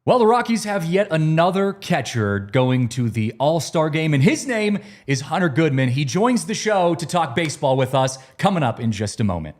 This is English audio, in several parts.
Well, the Rockies have yet another catcher going to the All-Star game, and his name is Hunter Goodman. He joins the show to talk baseball with us, coming up in just a moment.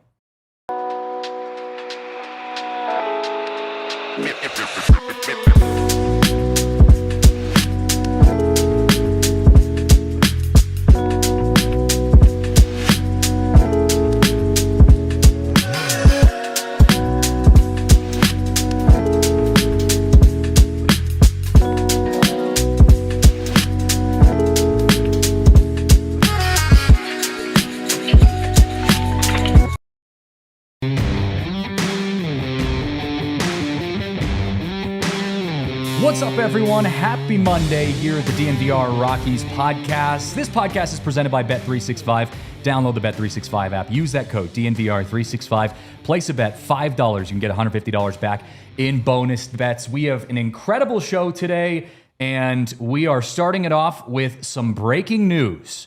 What's up, everyone? Happy Monday here at the DNVR Rockies podcast. This podcast is presented by Bet365. Download the Bet365 app. Use that code DNVR365. Place a bet, $5. You can get $150 back in bonus bets. We have an incredible show today, and we are starting it off with some breaking news.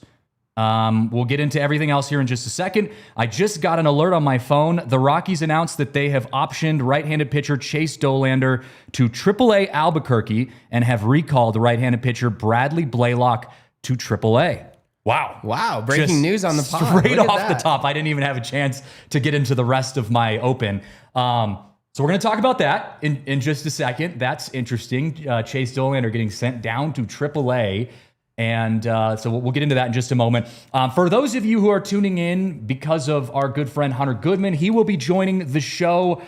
We'll get into everything else here in just a second. I just got an alert on my phone. The Rockies announced that they have optioned right-handed pitcher Chase Dollander to AAA Albuquerque and have recalled right-handed pitcher Bradley Blaylock to AAA. Wow. Breaking news on the pod. Straight off the top. I didn't even have a chance to get into the rest of my open. So we're going to talk about that in just a second. That's interesting. Chase Dollander getting sent down to AAA. And so we'll get into that in just a moment. For those of you who are tuning in because of our good friend Hunter Goodman, he will be joining the show,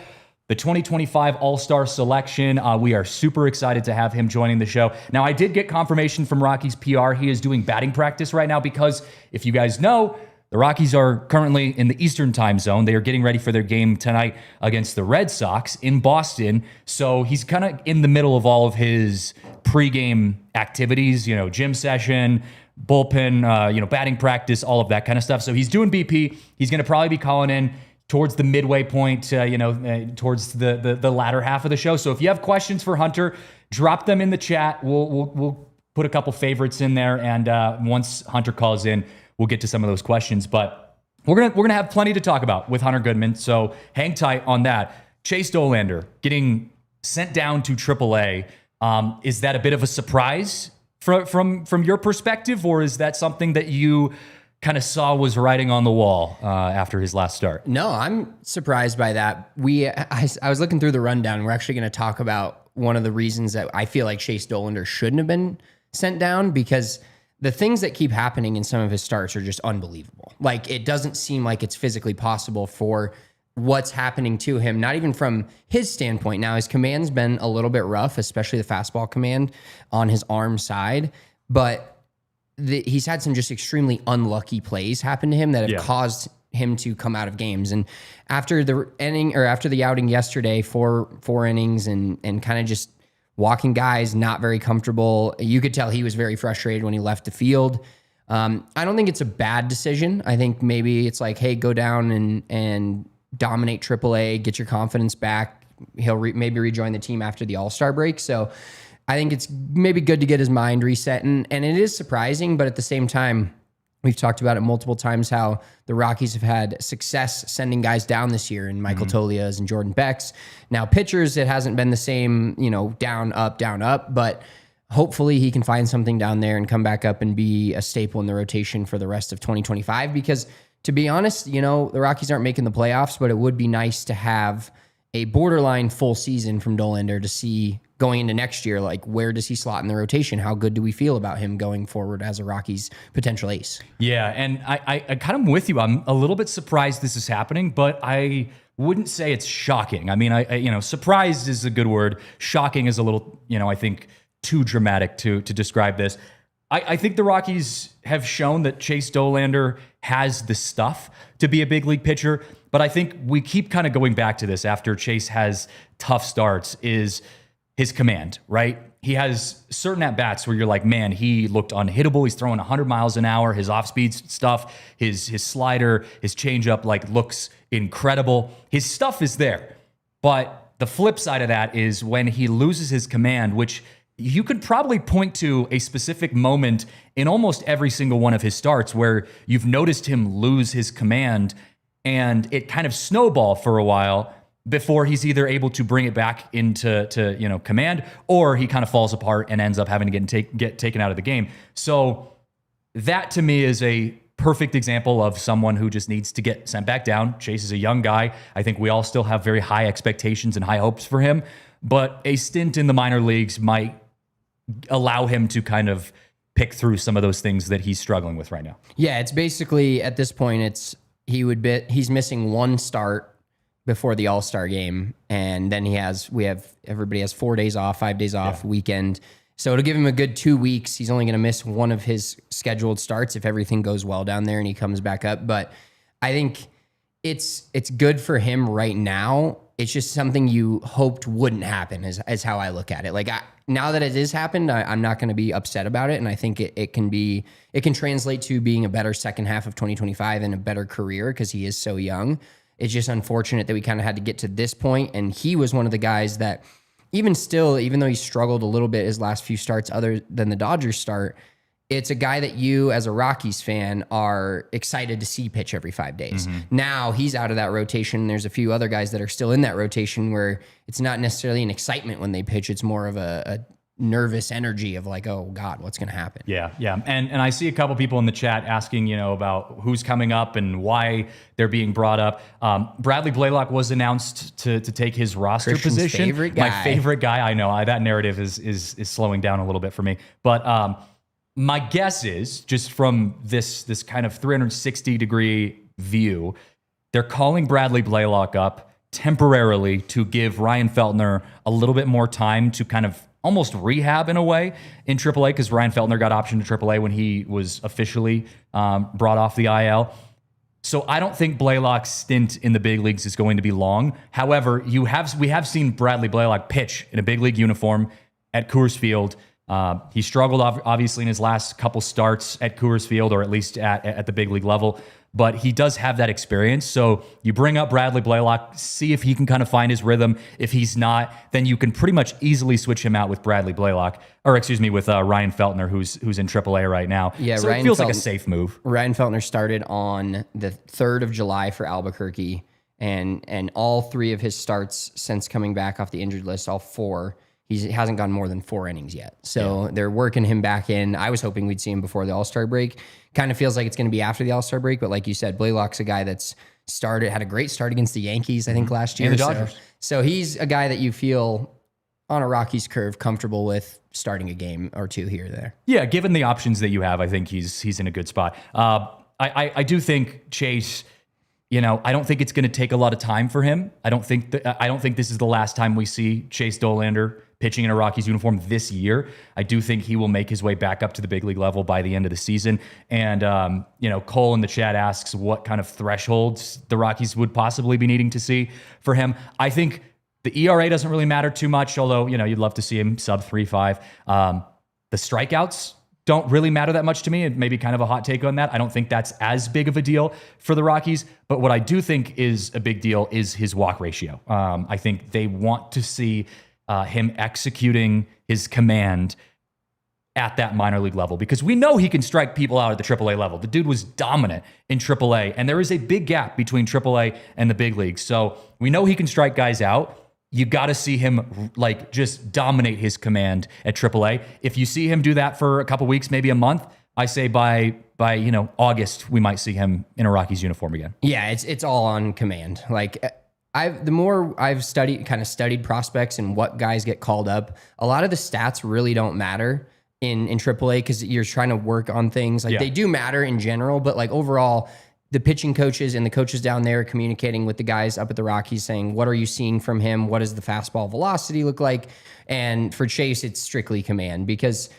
the 2025 All-Star selection. We are super excited to have him joining the show. Now, I did get confirmation from Rockies PR. He is doing batting practice right now because, if you guys know, the Rockies are currently in the Eastern time zone. They are getting ready for their game tonight against the Red Sox in Boston. So he's kind of in the middle of all of his pregame activities, gym session, bullpen, batting practice, all of that kind of stuff. So he's doing BP. He's going to probably be calling in towards the midway point, towards the latter half of the show. So if you have questions for Hunter, drop them in the chat. We'll put a couple favorites in there, and once Hunter calls in, we'll get to some of those questions. But we're gonna have plenty to talk about with Hunter Goodman. So hang tight on that. Chase Dollander getting sent down to AAA. Is that a bit of a surprise from your perspective, or is that something that you kind of saw was writing on the wall after his last start? No, I'm surprised by that. I was looking through the rundown. We're actually going to talk about one of the reasons that I feel like Chase Dollander shouldn't have been sent down, because the things that keep happening in some of his starts are just unbelievable. Like, it doesn't seem like it's physically possible for what's happening to him, not even from his standpoint. Now, his command's been a little bit rough, especially the fastball command on his arm side, but he's had some just extremely unlucky plays happen to him that have caused him to come out of games. And after the outing yesterday, four innings and kind of just walking guys, not very comfortable. You could tell he was very frustrated when he left the field. I don't think it's a bad decision. I think maybe it's like, hey, go down and dominate AAA, get your confidence back. He'll maybe rejoin the team after the All-Star break. So I think it's maybe good to get his mind reset. And it is surprising, but at the same time, we've talked about it multiple times how the Rockies have had success sending guys down this year, and Michael Tolia's and Jordan Beck's. Now, pitchers, it hasn't been the same, down, up, but hopefully he can find something down there and come back up and be a staple in the rotation for the rest of 2025. Because, to be honest, the Rockies aren't making the playoffs, but it would be nice to have a borderline full season from Dollander to see going into next year, like, where does he slot in the rotation? How good do we feel about him going forward as a Rockies potential ace? Yeah, and I kind of with you. I'm a little bit surprised this is happening, but I wouldn't say it's shocking. I mean, surprised is a good word. Shocking is a little, I think, too dramatic to describe this. I think the Rockies have shown that Chase Dollander has the stuff to be a big league pitcher, but I think we keep kind of going back to this after Chase has tough starts, is his command, right? He has certain at-bats where you're like, man, he looked unhittable. He's throwing 100 miles an hour. His off-speed stuff, his slider, his changeup, looks incredible. His stuff is there. But the flip side of that is when he loses his command, which you could probably point to a specific moment in almost every single one of his starts where you've noticed him lose his command, and it kind of snowballed for a while. before he's either able to bring it back into command, or he kind of falls apart and ends up having to get taken out of the game. So that to me is a perfect example of someone who just needs to get sent back down. Chase is a young guy. I think we all still have very high expectations and high hopes for him, but a stint in the minor leagues might allow him to kind of pick through some of those things that he's struggling with right now. Yeah, it's basically at this point, he's missing one start before the All-Star game, and then everybody has 4 days off, 5 days off, weekend. So it'll give him a good 2 weeks. He's only going to miss one of his scheduled starts if everything goes well down there and he comes back up. But I think it's good for him right now. It's just something you hoped wouldn't happen is how I look at it. Like now that it has happened, I'm not going to be upset about it. And I think it can translate to being a better second half of 2025 and a better career because he is so young. It's just unfortunate that we kind of had to get to this point. And he was one of the guys that even though he struggled a little bit his last few starts other than the Dodgers start, it's a guy that you as a Rockies fan are excited to see pitch every 5 days. Now he's out of that rotation. There's a few other guys that are still in that rotation where it's not necessarily an excitement when they pitch. It's more of a nervous energy of like, oh God, what's going to happen? Yeah. And I see a couple people in the chat asking, about who's coming up and why they're being brought up. Bradley Blaylock was announced to take his roster Christian's position. favorite guy. My favorite guy. I know that narrative is slowing down a little bit for me, but my guess is just from this kind of 360-degree view, they're calling Bradley Blaylock up temporarily to give Ryan Feltner a little bit more time to kind of almost rehab in a way in AAA, because Ryan Feltner got optioned to AAA when he was officially brought off the IL. So I don't think Blaylock's stint in the big leagues is going to be long. However, we have seen Bradley Blaylock pitch in a big league uniform at Coors Field. He struggled obviously in his last couple starts at Coors Field, or at least at the big league level, but he does have that experience. So you bring up Bradley Blaylock, see if he can kind of find his rhythm. If he's not, then you can pretty much easily switch him out with Ryan Feltner, who's in AAA right now. Yeah, so it feels like a safe move. Ryan Feltner started on the 3rd of July for Albuquerque, and all 3 of his starts since coming back off the injured list, all 4, he hasn't gone more than 4 innings yet. So they're working him back in. I was hoping we'd see him before the All-Star break. Kind of feels like it's going to be after the All-Star break, but like you said, Blaylock's a guy that's had a great start against the Yankees, I think, last year. And the Dodgers. So he's a guy that you feel on a Rockies curve comfortable with starting a game or 2 here or there. Yeah, given the options that you have, I think he's in a good spot. I do think Chase, I don't think it's going to take a lot of time for him. I don't think this is the last time we see Chase Dollander pitching in a Rockies uniform this year. I do think he will make his way back up to the big league level by the end of the season. And, Cole in the chat asks what kind of thresholds the Rockies would possibly be needing to see for him. I think the ERA doesn't really matter too much, although, you'd love to see him sub 3.5. The strikeouts don't really matter that much to me, and maybe kind of a hot take on that. I don't think that's as big of a deal for the Rockies, but what I do think is a big deal is his walk ratio. I think they want to see him executing his command at that minor league level, because we know he can strike people out at the AAA level. The dude was dominant in AAA, and there is a big gap between AAA and the big leagues. So we know he can strike guys out. You got to see him just dominate his command at AAA. If you see him do that for a couple weeks, maybe a month, I say by August we might see him in a Rockies uniform again. Yeah, it's all on command. The more I've studied prospects and what guys get called up, a lot of the stats really don't matter in AAA because you're trying to work on things. They do matter in general, but overall, the pitching coaches and the coaches down there communicating with the guys up at the Rockies saying, what are you seeing from him? What does the fastball velocity look like? And for Chase, it's strictly command, because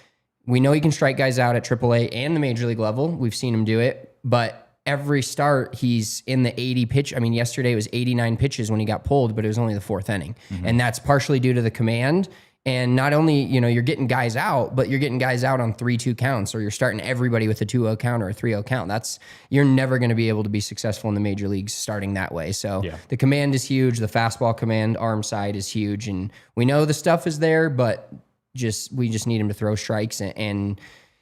we know he can strike guys out at AAA and the major league level. We've seen him do it, but every start he's in the 80 pitch. I mean, yesterday it was 89 pitches when he got pulled, but it was only the 4th inning. And that's partially due to the command. And not only, you're getting guys out, but you're getting guys out on 3-2 counts, or you're starting everybody with a 2-0 count or a 3-0 count. You're never going to be able to be successful in the major leagues starting that way. So the command is huge. The fastball command, arm side is huge. And we know the stuff is there, but we just need him to throw strikes and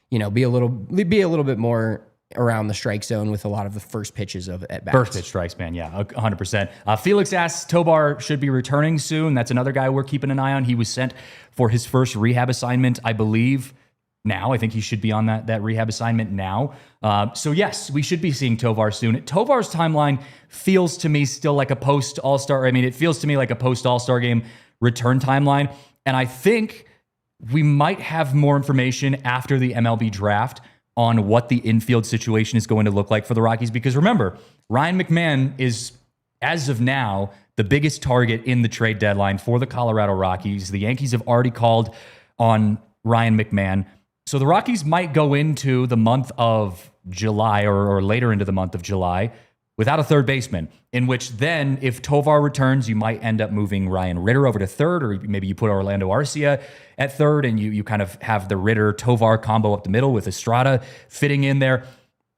be a little bit more around the strike zone with a lot of the first pitches of at bats. First pitch strikes, man. Yeah, 100%. Felix asks, Tovar should be returning soon. That's another guy we're keeping an eye on. He was sent for his first rehab assignment, I believe. Now, I think he should be on that rehab assignment now. So yes, we should be seeing Tovar soon. Tovar's timeline feels to me still like a post All-Star. I mean, it feels to me like a post All-Star game return timeline. And I think we might have more information after the MLB draft on what the infield situation is going to look like for the Rockies. Because remember, Ryan McMahon is, as of now, the biggest target in the trade deadline for the Colorado Rockies. The Yankees have already called on Ryan McMahon. So the Rockies might go into the month of July or later into the month of July without a third baseman, in which then if Tovar returns, you might end up moving Ryan Ritter over to third, or maybe you put Orlando Arcia at third and you kind of have the Ritter-Tovar combo up the middle with Estrada fitting in there.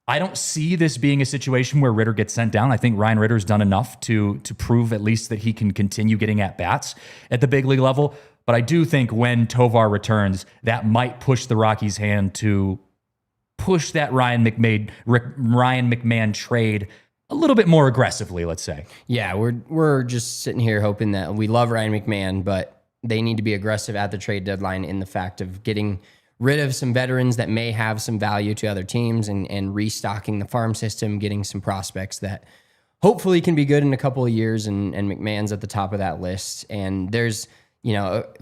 I don't see this being a situation where Ritter gets sent down. I think Ryan Ritter's done enough to prove at least that he can continue getting at bats at the big league level. But I do think when Tovar returns, that might push the Rockies' hand to push that Ryan McMahon trade a little bit more aggressively, let's say. Yeah, we're just sitting here hoping that we love Ryan McMahon, but they need to be aggressive at the trade deadline in the fact of getting rid of some veterans that may have some value to other teams and restocking the farm system, getting some prospects that hopefully can be good in a couple of years, and McMahon's at the top of that list. And there's,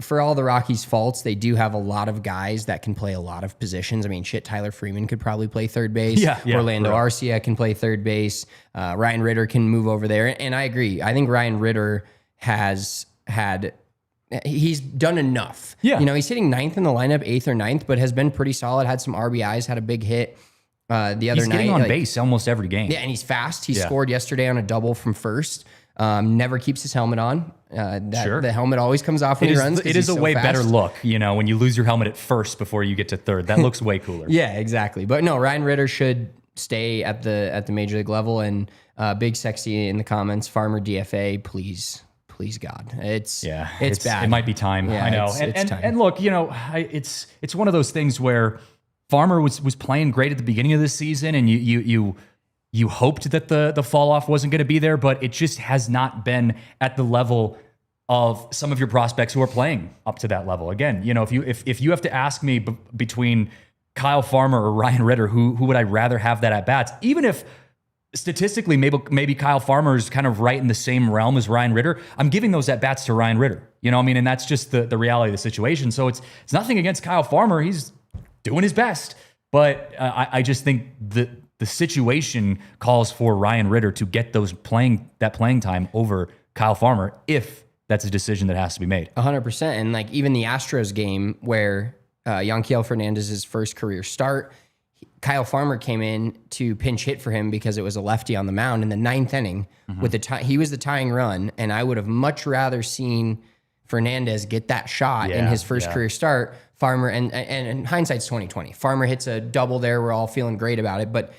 for all the Rockies' faults, they do have a lot of guys that can play a lot of positions. I mean, Tyler Freeman could probably play third base. Yeah, Orlando Arcia can play third base. Ryan Ritter can move over there. And I agree. I think Ryan Ritter he's done enough. Yeah. He's hitting ninth in the lineup, eighth or ninth, but has been pretty solid, had some RBIs, had a big hit the other night. He's getting on base almost every game. Yeah, and he's fast. He scored yesterday on a double from first. Never keeps his helmet on. The helmet always comes off when he runs. It is a way better look, when you lose your helmet at first before you get to third. That looks way cooler. Yeah, exactly. But no, Ryan Ritter should stay at the major league level. And Big Sexy in the comments, Farmer DFA, please, God. It's bad. It might be time. Yeah, I know. It's time. And look, it's one of those things where Farmer was playing great at the beginning of this season, and you hoped that the fall off wasn't going to be there, but it just has not been at the level of some of your prospects who are playing up to that level. Again, if you have to ask me between Kyle Farmer or Ryan Ritter, who would I rather have that at bats? Even if statistically maybe Kyle Farmer is kind of right in the same realm as Ryan Ritter, I'm giving those at bats to Ryan Ritter. And that's just the reality of the situation. So it's nothing against Kyle Farmer. He's doing his best, but I just think the situation calls for Ryan Ritter to get that playing time over Kyle Farmer if that's a decision that has to be made. 100%. And even the Astros game where Yanquiel Fernandez's first career start, Kyle Farmer came in to pinch hit for him because it was a lefty on the mound in the ninth inning. He was the tying run, and I would have much rather seen Fernandez get that shot in his first career start. Farmer, and hindsight's 2020. Farmer hits a double there. We're all feeling great about it, but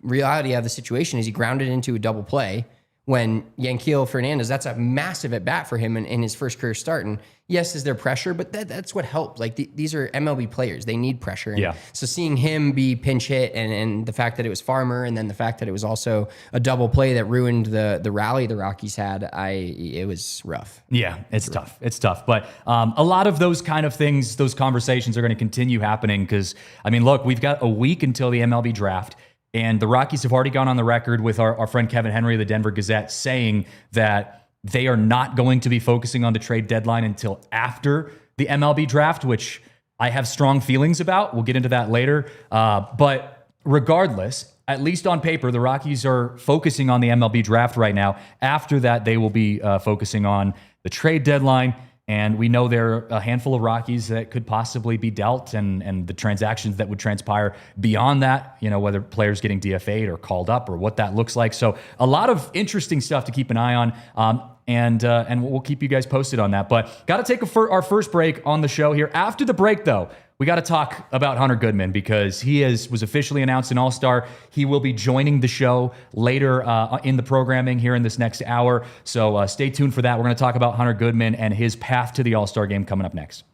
reality of the situation is he grounded into a double play when Yanquiel Fernandez, that's a massive at bat for him in his first career start. And yes, is there pressure, but that's what helped. These are MLB players. They need pressure. And so seeing him be pinch hit and the fact that it was Farmer, and then the fact that it was also a double play that ruined the rally the Rockies had, it was rough. Yeah, it's tough. It's tough. But a lot of those kind of things, those conversations are going to continue happening because, look, we've got a week until the MLB draft. And the Rockies have already gone on the record with our friend Kevin Henry of the Denver Gazette saying that they are not going to be focusing on the trade deadline until after the MLB draft, which I have strong feelings about. We'll get into that later. But regardless, at least on paper, the Rockies are focusing on the MLB draft right now. After that, they will be focusing on the trade deadline. And we know there are a handful of Rockies that could possibly be dealt and the transactions that would transpire beyond that, whether players getting DFA'd or called up or what that looks like. So a lot of interesting stuff to keep an eye on. And we'll keep you guys posted on that. But got to take our first break on the show here. After the break, though, we got to talk about Hunter Goodman because he was officially announced an All-Star. He will be joining the show later in the programming here in this next hour. So stay tuned for that. We're going to talk about Hunter Goodman and his path to the All-Star game coming up next.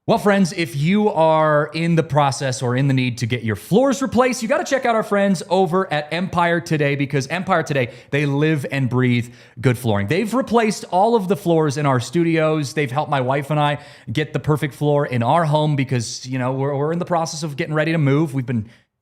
Well, friends, if you are in the process or in the need to get your floors replaced, you got to check out our friends over at Empire Today, because Empire Today, they live and breathe good flooring. They've replaced all of the floors in our studios. They've helped my wife and I get the perfect floor in our home because, we're in the process of getting ready to move.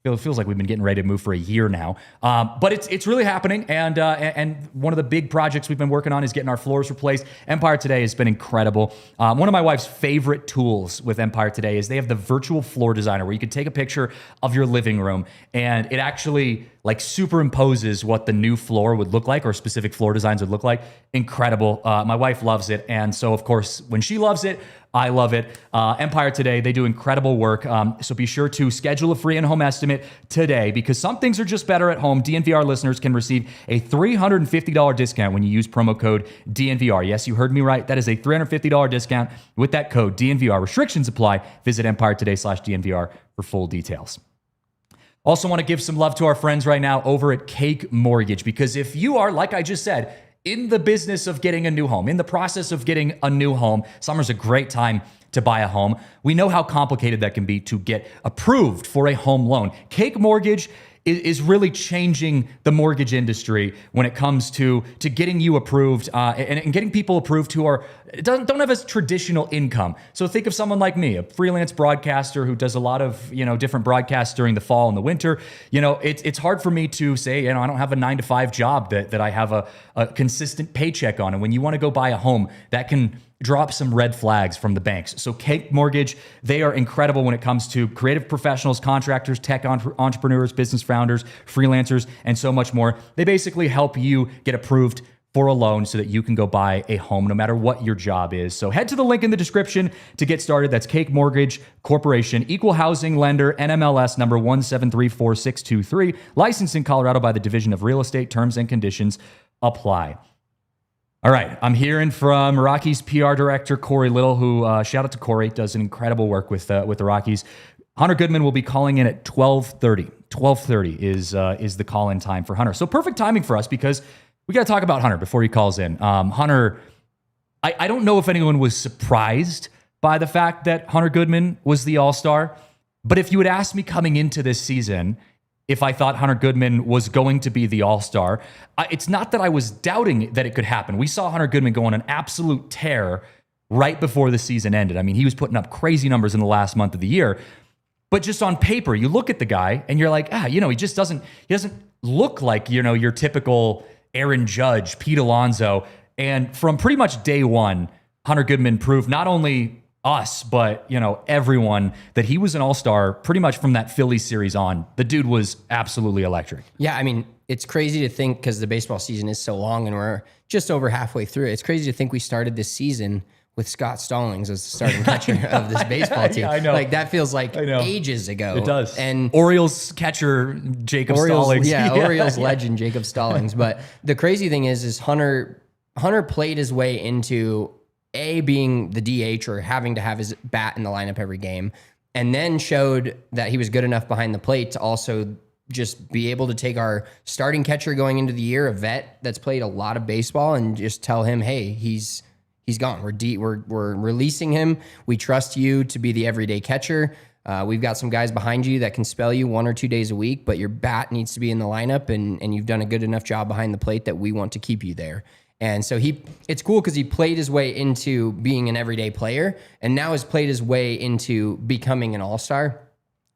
It feels like we've been getting ready to move for a year now, but it's really happening. And one of the big projects we've been working on is getting our floors replaced. Empire Today has been incredible. One of my wife's favorite tools with Empire Today is they have the virtual floor designer, where you can take a picture of your living room and it actually superimposes what the new floor would look like, or specific floor designs would look like. Incredible. My wife loves it. And so of course, when she loves it, I love it. Empire Today, they do incredible work. So be sure to schedule a free in-home estimate today, because some things are just better at home. DNVR listeners can receive a $350 discount when you use promo code DNVR. Yes, you heard me right. That is a $350 discount with that code DNVR. Restrictions apply. Visit EmpireToday/DNVR for full details. Also want to give some love to our friends right now over at Cake Mortgage, because if you are, like I just said, in the business of getting a new home, in the process of getting a new home, summer's a great time to buy a home. We know how complicated that can be to get approved for a home loan. Cake Mortgage is really changing the mortgage industry when it comes to getting you approved and getting people approved who don't have a traditional income. So think of someone like me, a freelance broadcaster who does a lot of different broadcasts during the fall and the winter. It's hard for me to say, I don't have a 9-to-5 job that I have a consistent paycheck on. And when you want to go buy a home, that can drop some red flags from the banks. So Cake Mortgage, they are incredible when it comes to creative professionals, contractors, tech entrepreneurs, business founders, freelancers, and so much more. They basically help you get approved for a loan so that you can go buy a home no matter what your job is. So head to the link in the description to get started. That's Cake Mortgage Corporation, equal housing lender, NMLS number 1734623, licensed in Colorado by the Division of Real Estate. Terms and conditions apply. All right, I'm hearing from Rockies PR director Corey Little, who, shout out to Corey, does an incredible work with the Rockies. Hunter Goodman will be calling in at 12:30. 12:30 is the call-in time for Hunter. So perfect timing for us, because we got to talk about Hunter before he calls in. Hunter, I don't know if anyone was surprised by the fact that Hunter Goodman was the All-Star, but if you had asked me coming into this season if I thought Hunter Goodman was going to be the All-Star, it's not that I was doubting that it could happen. We saw Hunter Goodman go on an absolute tear right before the season ended. I mean, he was putting up crazy numbers in the last month of the year. But just on paper, you look at the guy and you're like, he just doesn't look like, your typical Aaron Judge, Pete Alonso. And from pretty much day one, Hunter Goodman proved not only us, but everyone, that he was an all-star pretty much from that Phillies series on. The dude was absolutely electric. Yeah, I mean, it's crazy to think, because the baseball season is so long and we're just over halfway through. It's crazy to think we started this season with Scott Stallings as the starting catcher of this baseball team. Yeah, I know. That feels like ages ago. It does. And Orioles catcher Jacob Stallings. Yeah, Orioles legend Jacob Stallings. But the crazy thing is Hunter played his way into being the DH, or having to have his bat in the lineup every game, and then showed that he was good enough behind the plate to also just be able to take our starting catcher going into the year, a vet that's played a lot of baseball, and just tell him, hey, he's gone. We're releasing him. We trust you to be the everyday catcher. We've got some guys behind you that can spell you 1 or 2 days a week, but your bat needs to be in the lineup, and you've done a good enough job behind the plate that we want to keep you there. And so it's cool because he played his way into being an everyday player, and now has played his way into becoming an all-star.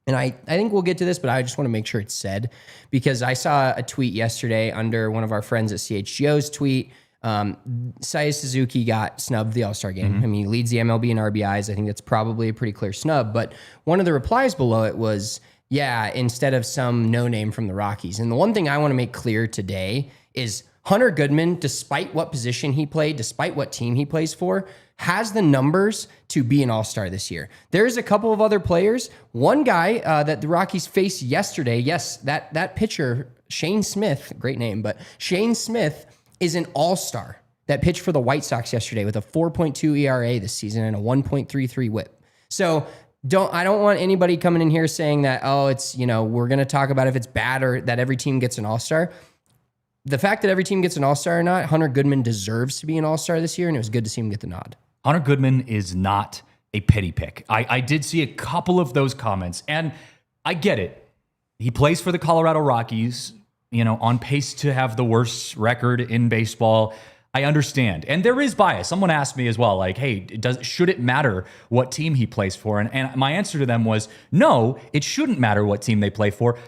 And I think we'll get to this, but I just want to make sure it's said, because I saw a tweet yesterday under one of our friends at CHGO's tweet. Saez Suzuki got snubbed the All-Star game. Mm-hmm. I mean, he leads the MLB in RBIs. I think that's probably a pretty clear snub. But one of the replies below it was, instead of some no-name from the Rockies. And the one thing I want to make clear today is Hunter Goodman, despite what position he played, despite what team he plays for, has the numbers to be an all-star this year. There's a couple of other players. One guy that the Rockies faced yesterday, yes, that pitcher, Shane Smith, great name, but Shane Smith is an all-star that pitched for the White Sox yesterday with a 4.2 ERA this season and a 1.33 whip. So I don't want anybody coming in here saying that, it's, we're going to talk about if it's bad or that every team gets an all-star. The fact that every team gets an all-star or not, Hunter Goodman deserves to be an all-star this year, and it was good to see him get the nod. Hunter Goodman is not a pity pick. I did see a couple of those comments, and I get it. He plays for the Colorado Rockies, on pace to have the worst record in baseball. I understand. And there is bias. Someone asked me as well, like, hey, should it matter what team he plays for? And my answer to them was, no, it shouldn't matter what team they play for.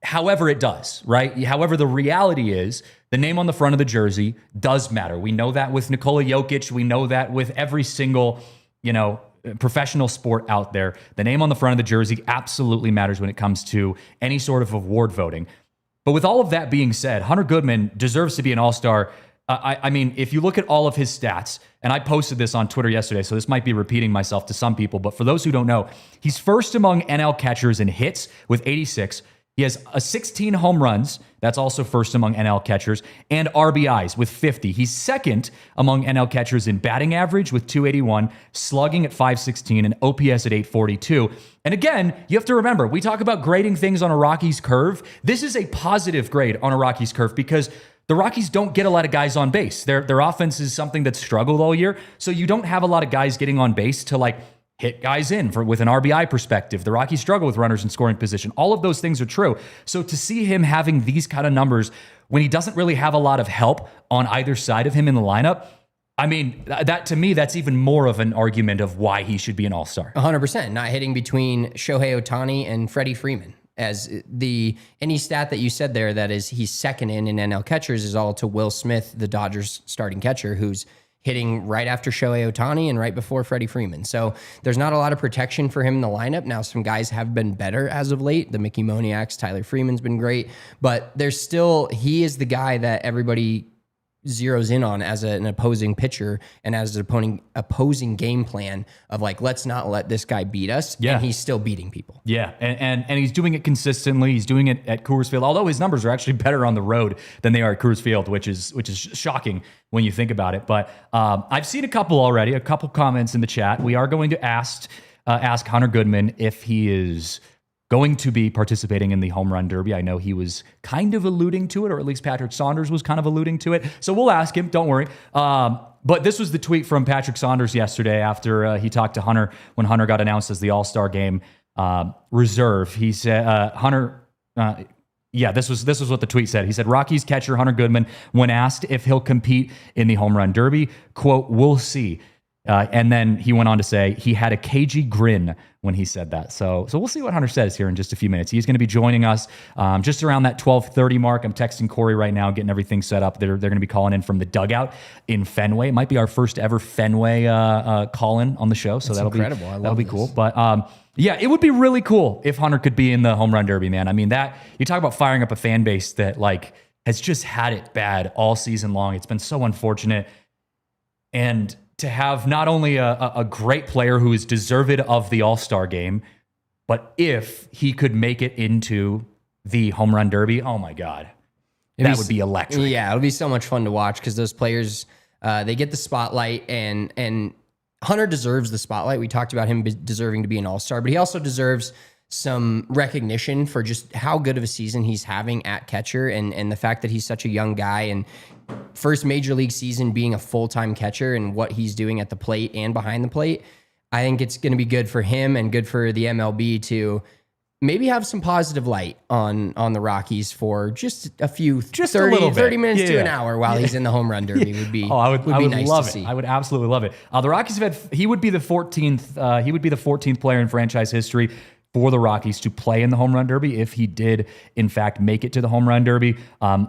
However, it does, right? However, the reality is the name on the front of the jersey does matter. We know that with Nikola Jokic. We know that with every single, professional sport out there. The name on the front of the jersey absolutely matters when it comes to any sort of award voting. But with all of that being said, Hunter Goodman deserves to be an All-Star. I mean, if you look at all of his stats, and I posted this on Twitter yesterday, so this might be repeating myself to some people, but for those who don't know, he's first among NL catchers in hits with 86. He has 16 home runs. That's also first among NL catchers, and RBIs with 50. He's second among NL catchers in batting average with 281, slugging at 516, and OPS at 842. And again, you have to remember, we talk about grading things on a Rockies curve. This is a positive grade on a Rockies curve because the Rockies don't get a lot of guys on base. Their offense is something that's struggled all year, so you don't have a lot of guys getting on base to hit guys in with an RBI perspective. The Rockies struggle with runners in scoring position. All of those things are true. So to see him having these kind of numbers when he doesn't really have a lot of help on either side of him in the lineup, I mean, that to me, that's even more of an argument of why he should be an All-Star. 100%. Not hitting between Shohei Ohtani and Freddie Freeman. As any stat that you said there, that is he's second in NL catchers is all to Will Smith, the Dodgers starting catcher, who's hitting right after Shohei Ohtani and right before Freddie Freeman. So there's not a lot of protection for him in the lineup. Now, some guys have been better as of late. The Mickey Moniaks, Tyler Freeman's been great, but he is the guy that everybody zeroes in on as an opposing pitcher and as an opposing game plan of let's not let this guy beat us. Yeah. And he's still beating people. Yeah. And he's doing it consistently. He's doing it at Coors Field, although his numbers are actually better on the road than they are at Coors Field, which is shocking when you think about it. But I've seen a couple comments in the chat. We are going to ask Hunter Goodman if he is going to be participating in the home run derby. I know he was kind of alluding to it, or at least Patrick Saunders was kind of alluding to it. So we'll ask him, don't worry. But this was the tweet from Patrick Saunders yesterday after he talked to Hunter when Hunter got announced as the All-Star Game reserve. He said, this was what the tweet said. He said, Rockies catcher Hunter Goodman, when asked if he'll compete in the home run derby, quote, "We'll see." And then he went on to say he had a cagey grin when he said that. So we'll see what Hunter says here in just a few minutes. He's going to be joining us just around that 12:30 mark. I'm texting Corey right now, getting everything set up. They're going to be calling in from the dugout in Fenway. It might be our first ever Fenway call-in on the show. So that'll incredible. That'll be cool. But yeah, it would be really cool if Hunter could be in the home run derby, man. I mean, that you talk about firing up a fan base that has just had it bad all season long. It's been so unfortunate. And to have not only a great player who is deserved of the All-Star game, but if he could make it into the home run derby, oh my God, that would be electric. Yeah, it'll be so much fun to watch because those players, they get the spotlight, and Hunter deserves the spotlight. We talked about him deserving to be an All-Star, but he also deserves some recognition for just how good of a season he's having at catcher and the fact that he's such a young guy and first major league season being a full-time catcher and what he's doing at the plate and behind the plate. I think it's going to be good for him and good for the MLB to maybe have some positive light on the Rockies for just a few, 30 minutes to an hour while he's in the home run derby would be. I would nice love to it. see. I would absolutely love it. The Rockies he would be the 14th player in franchise history for the Rockies to play in the home run derby if he did, in fact, make it to the home run derby.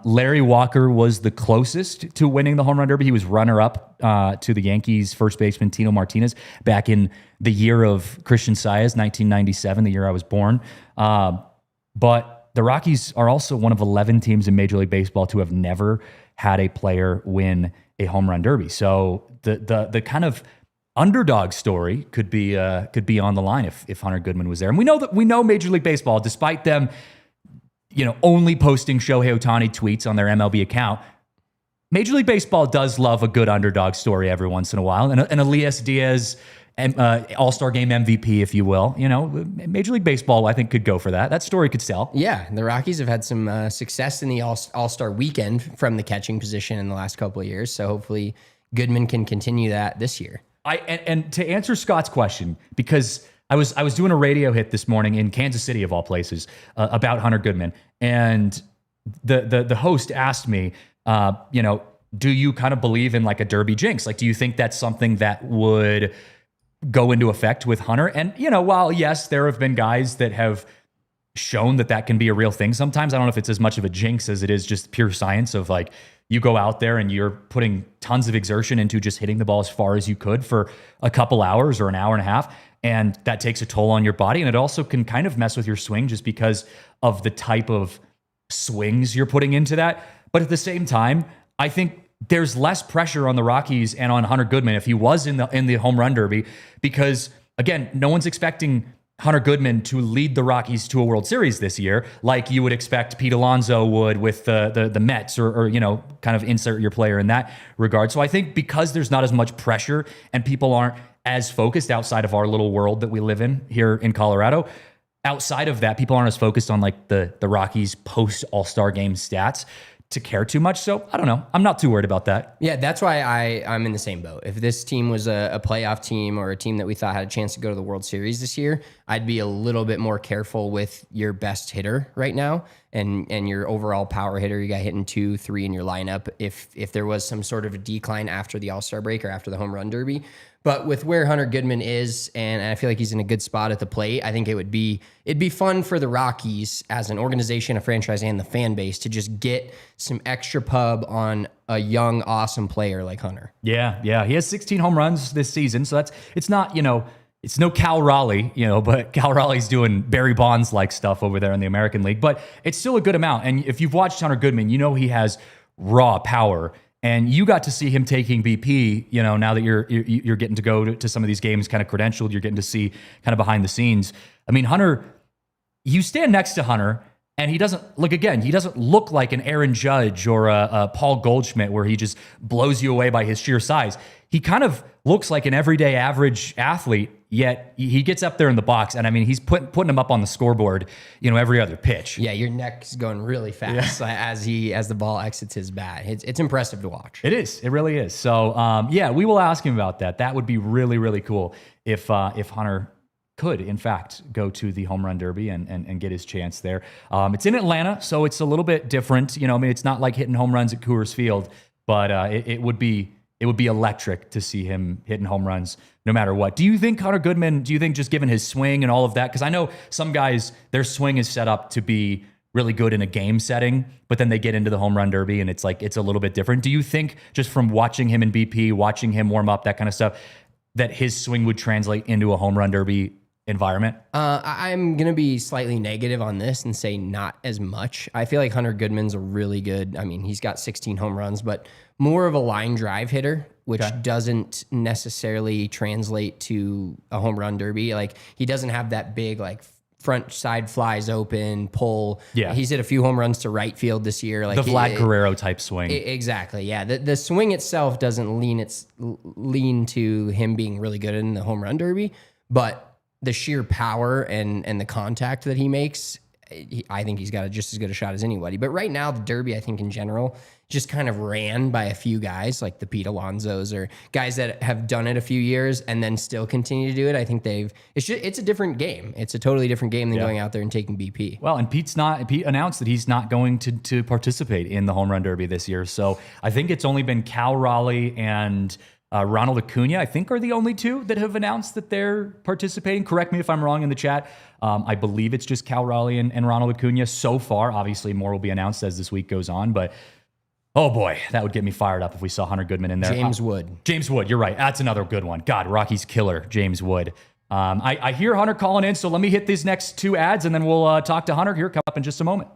Larry Walker was the closest to winning the home run derby. He was runner-up to the Yankees first baseman Tino Martinez back in the year of Christian Saez, 1997, the year I was born. But the Rockies are also one of 11 teams in Major League Baseball to have never had a player win a home run derby. So the kind of underdog story could be on the line if Hunter Goodman was there. And we know Major League Baseball, despite them, only posting Shohei Ohtani tweets on their MLB account, Major League Baseball does love a good underdog story every once in a while. And an Elias Diaz All-Star Game MVP, if you will. Major League Baseball, I think, could go for that. That story could sell. Yeah, the Rockies have had some success in the All-Star weekend from the catching position in the last couple of years. So hopefully Goodman can continue that this year. And to answer Scott's question, because I was doing a radio hit this morning in Kansas City of all places about Hunter Goodman, and the host asked me, do you kind of believe in like a Derby jinx? Like, do you think that's something that would go into effect with Hunter? And while yes, there have been guys that have shown that can be a real thing sometimes, I don't know if it's as much of a jinx as it is just pure science of like, you go out there and you're putting tons of exertion into just hitting the ball as far as you could for a couple hours or an hour and a half. And that takes a toll on your body. And it also can kind of mess with your swing just because of the type of swings you're putting into that. But at the same time, I think there's less pressure on the Rockies and on Hunter Goodman if he was in the home run derby, because again, no one's expecting Hunter Goodman to lead the Rockies to a World Series this year, like you would expect Pete Alonso would with the Mets, or kind of insert your player in that regard. So I think because there's not as much pressure and people aren't as focused outside of our little world that we live in here in Colorado, outside of that, people aren't as focused on like the Rockies post All-Star game stats to care too much. So I don't know. I'm not too worried about that. Yeah, that's why I'm in the same boat. If this team was a playoff team or a team that we thought had a chance to go to the World Series this year, I'd be a little bit more careful with your best hitter right now and your overall power hitter. You got hitting 2, 3 in your lineup if there was some sort of a decline after the All-Star break or after the home run derby. But with where Hunter Goodman is, and I feel like he's in a good spot at the plate, I think it'd be fun for the Rockies as an organization, a franchise, and the fan base to just get some extra pub on a young, awesome player like Hunter. Yeah. He has 16 home runs this season, so it's not, it's no Cal Raleigh, but Cal Raleigh's doing Barry Bonds-like stuff over there in the American League, but it's still a good amount. And if you've watched Hunter Goodman, he has raw power. And you got to see him taking BP, now that you're getting to go to some of these games kind of credentialed, you're getting to see kind of behind the scenes. I mean, Hunter, you stand next to Hunter and he doesn't look like an Aaron Judge or a Paul Goldschmidt where he just blows you away by his sheer size. He kind of looks like an everyday average athlete, yet he gets up there in the box. And I mean, he's putting him up on the scoreboard, every other pitch. Yeah, your neck's going really fast as the ball exits his bat. It's impressive to watch. It is. It really is. So, we will ask him about that. That would be really, really cool if Hunter could, in fact, go to the home run derby and get his chance there. It's in Atlanta, so it's a little bit different. It's not like hitting home runs at Coors Field, but it would be electric to see him hitting home runs no matter what. Do you think Hunter Goodman, just given his swing and all of that, because I know some guys, their swing is set up to be really good in a game setting, but then they get into the home run derby and it's a little bit different. Do you think just from watching him in BP, watching him warm up, that kind of stuff, that his swing would translate into a home run derby environment? I'm going to be slightly negative on this and say not as much. I feel like Hunter Goodman's a really good, he's got 16 home runs, but more of a line drive hitter, which doesn't necessarily translate to a home run derby. Like, he doesn't have that big, like, front side flies open, pull. Yeah. He's hit a few home runs to right field this year. Like the Vlad Guerrero type swing. Exactly. Yeah. The swing itself doesn't lean to him being really good in the home run derby, but the sheer power and the contact that he makes, I think he's got just as good a shot as anybody. But right now, the derby, I think in general, just kind of ran by a few guys like the Pete Alonsos or guys that have done it a few years and then still continue to do it. I think it's a different game. It's a totally different game than going out there and taking BP. Well, and Pete announced that he's not going to participate in the home run derby this year. So I think it's only been Cal Raleigh and Ronald Acuna, I think, are the only two that have announced that they're participating. Correct me if I'm wrong in the chat. I believe it's just Cal Raleigh and Ronald Acuna so far. Obviously, more will be announced as this week goes on. But, oh boy, that would get me fired up if we saw Hunter Goodman in there. James Wood. James Wood, you're right. That's another good one. God, Rockies killer, James Wood. I hear Hunter calling in, so let me hit these next two ads, and then we'll talk to Hunter here coming up in just a moment.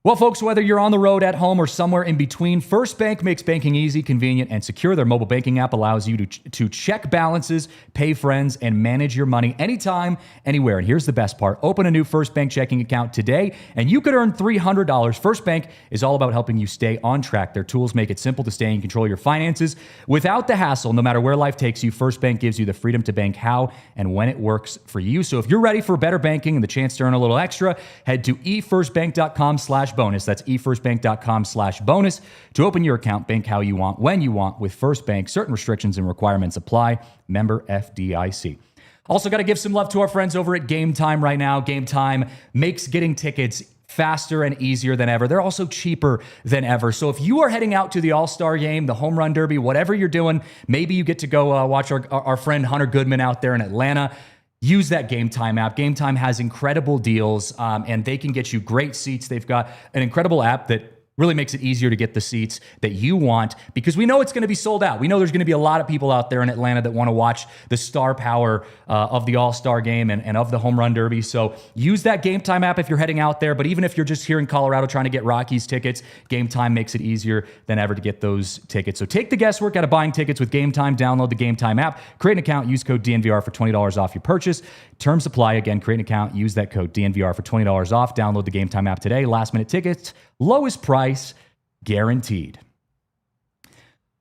Well, folks, whether you're on the road, at home, or somewhere in between, First Bank makes banking easy, convenient, and secure. Their mobile banking app allows you to check balances, pay friends, and manage your money anytime, anywhere. And here's the best part. Open a new First Bank checking account today, and you could earn $300. First Bank is all about helping you stay on track. Their tools make it simple to stay in control of your finances without the hassle. No matter where life takes you, First Bank gives you the freedom to bank how and when it works for you. So if you're ready for better banking and the chance to earn a little extra, head to efirstbank.com/bank eFirstBank.com/bonus. That's eFirstBank.com/bonus to open your account. Bank how you want, when you want with First Bank. Certain restrictions and requirements apply. Member FDIC. Also got to give some love to our friends over at Game Time right now. Game Time makes getting tickets faster and easier than ever. They're also cheaper than ever. So if you are heading out to the All-Star game, the Home Run Derby, whatever you're doing, maybe you get to go watch our friend Hunter Goodman out there in Atlanta. Use that Game Time app. Game Time has incredible deals, and they can get you great seats. They've got an incredible app that really makes it easier to get the seats that you want, because we know it's going to be sold out. We know there's going to be a lot of people out there in Atlanta that want to watch the star power of the All-Star game and of the Home Run Derby. So use that Game Time app if you're heading out there. But even if you're just here in Colorado trying to get Rockies tickets, Game Time makes it easier than ever to get those tickets. So take the guesswork out of buying tickets with Game Time. Download the Game Time app, create an account, use code DNVR for $20 off your purchase. Terms apply. Again, create an account, use that code DNVR for $20 off. Download the Game Time app today. Last minute tickets, lowest price guaranteed.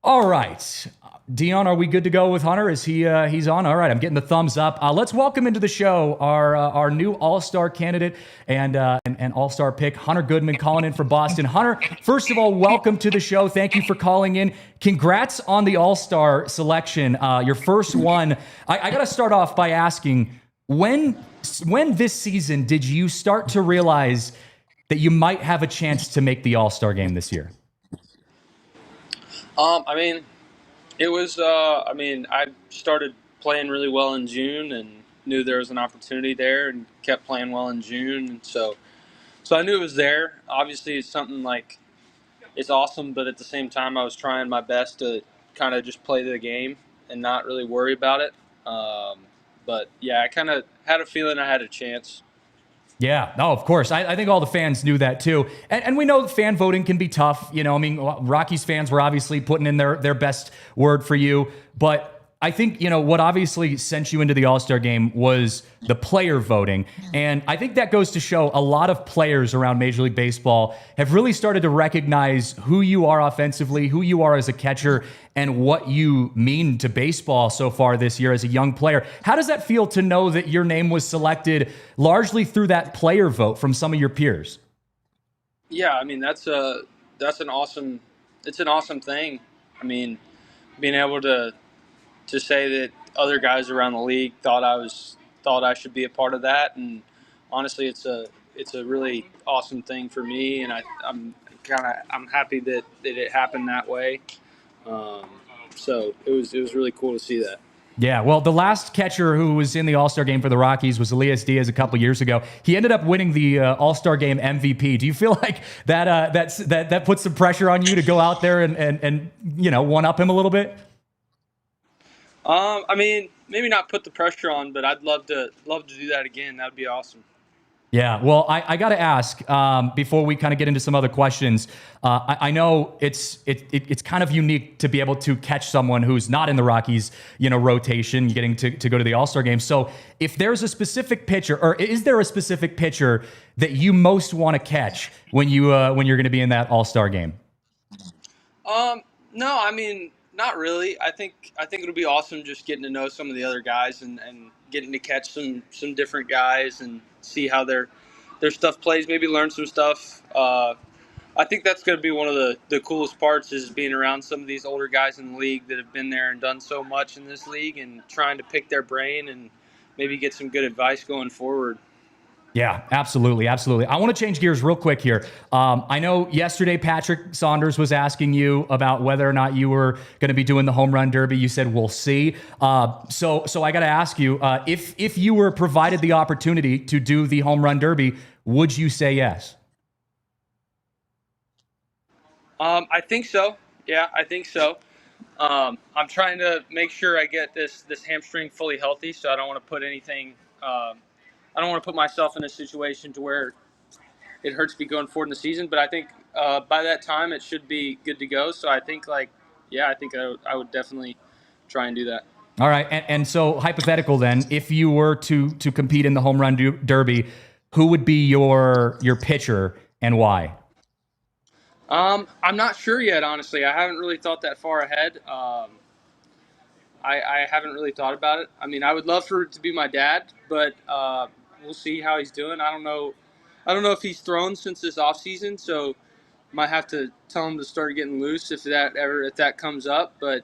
All right. Dion, are we good to go with Hunter? Is he's on? All right, I'm getting the thumbs up. Let's welcome into the show our new All-Star candidate and All-Star pick, Hunter Goodman, calling in from Boston. Hunter, first of all, welcome to the show. Thank you for calling in. Congrats on the All-Star selection, your first one. I got to start off by asking, when this season did you start to realize that you might have a chance to make the All-Star game this year? I mean, it was, I started playing really well in June and knew there was an opportunity there and kept playing well in June. And so I knew it was there. Obviously, it's something like, it's awesome, but at the same time, I was trying my best to kind of just play the game and not really worry about it. But yeah, I kind of had a feeling I had a chance. Yeah, no, of course. I think all the fans knew that too. And we know that fan voting can be tough. You know, I mean, Rockies fans were obviously putting in their best word for you. But I think, you know, what obviously sent you into the All-Star game was the player voting. And I think that goes to show a lot of players around Major League Baseball have really started to recognize who you are offensively, who you are as a catcher, and what you mean to baseball so far this year as a young player. How does that feel to know that your name was selected largely through that player vote from some of your peers? Yeah, I mean, it's an awesome thing. I mean, being able to say that other guys around the league thought I should be a part of that, and honestly, it's a really awesome thing for me, and I'm happy that it happened that way. So it was really cool to see that. Yeah, well, the last catcher who was in the All-Star game for the Rockies was Elias Diaz a couple years ago. He ended up winning the All-Star game MVP. Do you feel like that puts some pressure on you to go out there and you know, one-up him a little bit? I mean, maybe not put the pressure on, but I'd love to do that again. That'd be awesome. Yeah, well, I got to ask before we kind of get into some other questions. I know it's kind of unique to be able to catch someone who's not in the Rockies, you know, rotation, getting to go to the All-Star game. So, if there's a specific pitcher, or is there a specific pitcher that you most want to catch when you're going to be in that All-Star game? No, I mean, not really. I think it'll be awesome just getting to know some of the other guys and getting to catch some different guys and see how their stuff plays, maybe learn some stuff. I think that's going to be one of the coolest parts, is being around some of these older guys in the league that have been there and done so much in this league, and trying to pick their brain and maybe get some good advice going forward. Yeah, absolutely. Absolutely. I want to change gears real quick here. I know yesterday Patrick Saunders was asking you about whether or not you were going to be doing the Home Run Derby. You said, we'll see. So I got to ask you, if you were provided the opportunity to do the Home Run Derby, would you say yes? I think so. Yeah, I think so. I'm trying to make sure I get this hamstring fully healthy, so I don't want to put anything I don't want to put myself in a situation to where it hurts me going forward in the season. But I think by that time it should be good to go. So I think I would definitely try and do that. All right. And so hypothetical then, if you were to compete in the Home Run Derby, who would be your pitcher and why? I'm not sure yet, honestly. I haven't really thought that far ahead. I haven't really thought about it. I mean, I would love for it to be my dad, but we'll see how he's doing. I don't know I don't know if he's thrown since this offseason, so might have to tell him to start getting loose if that comes up. But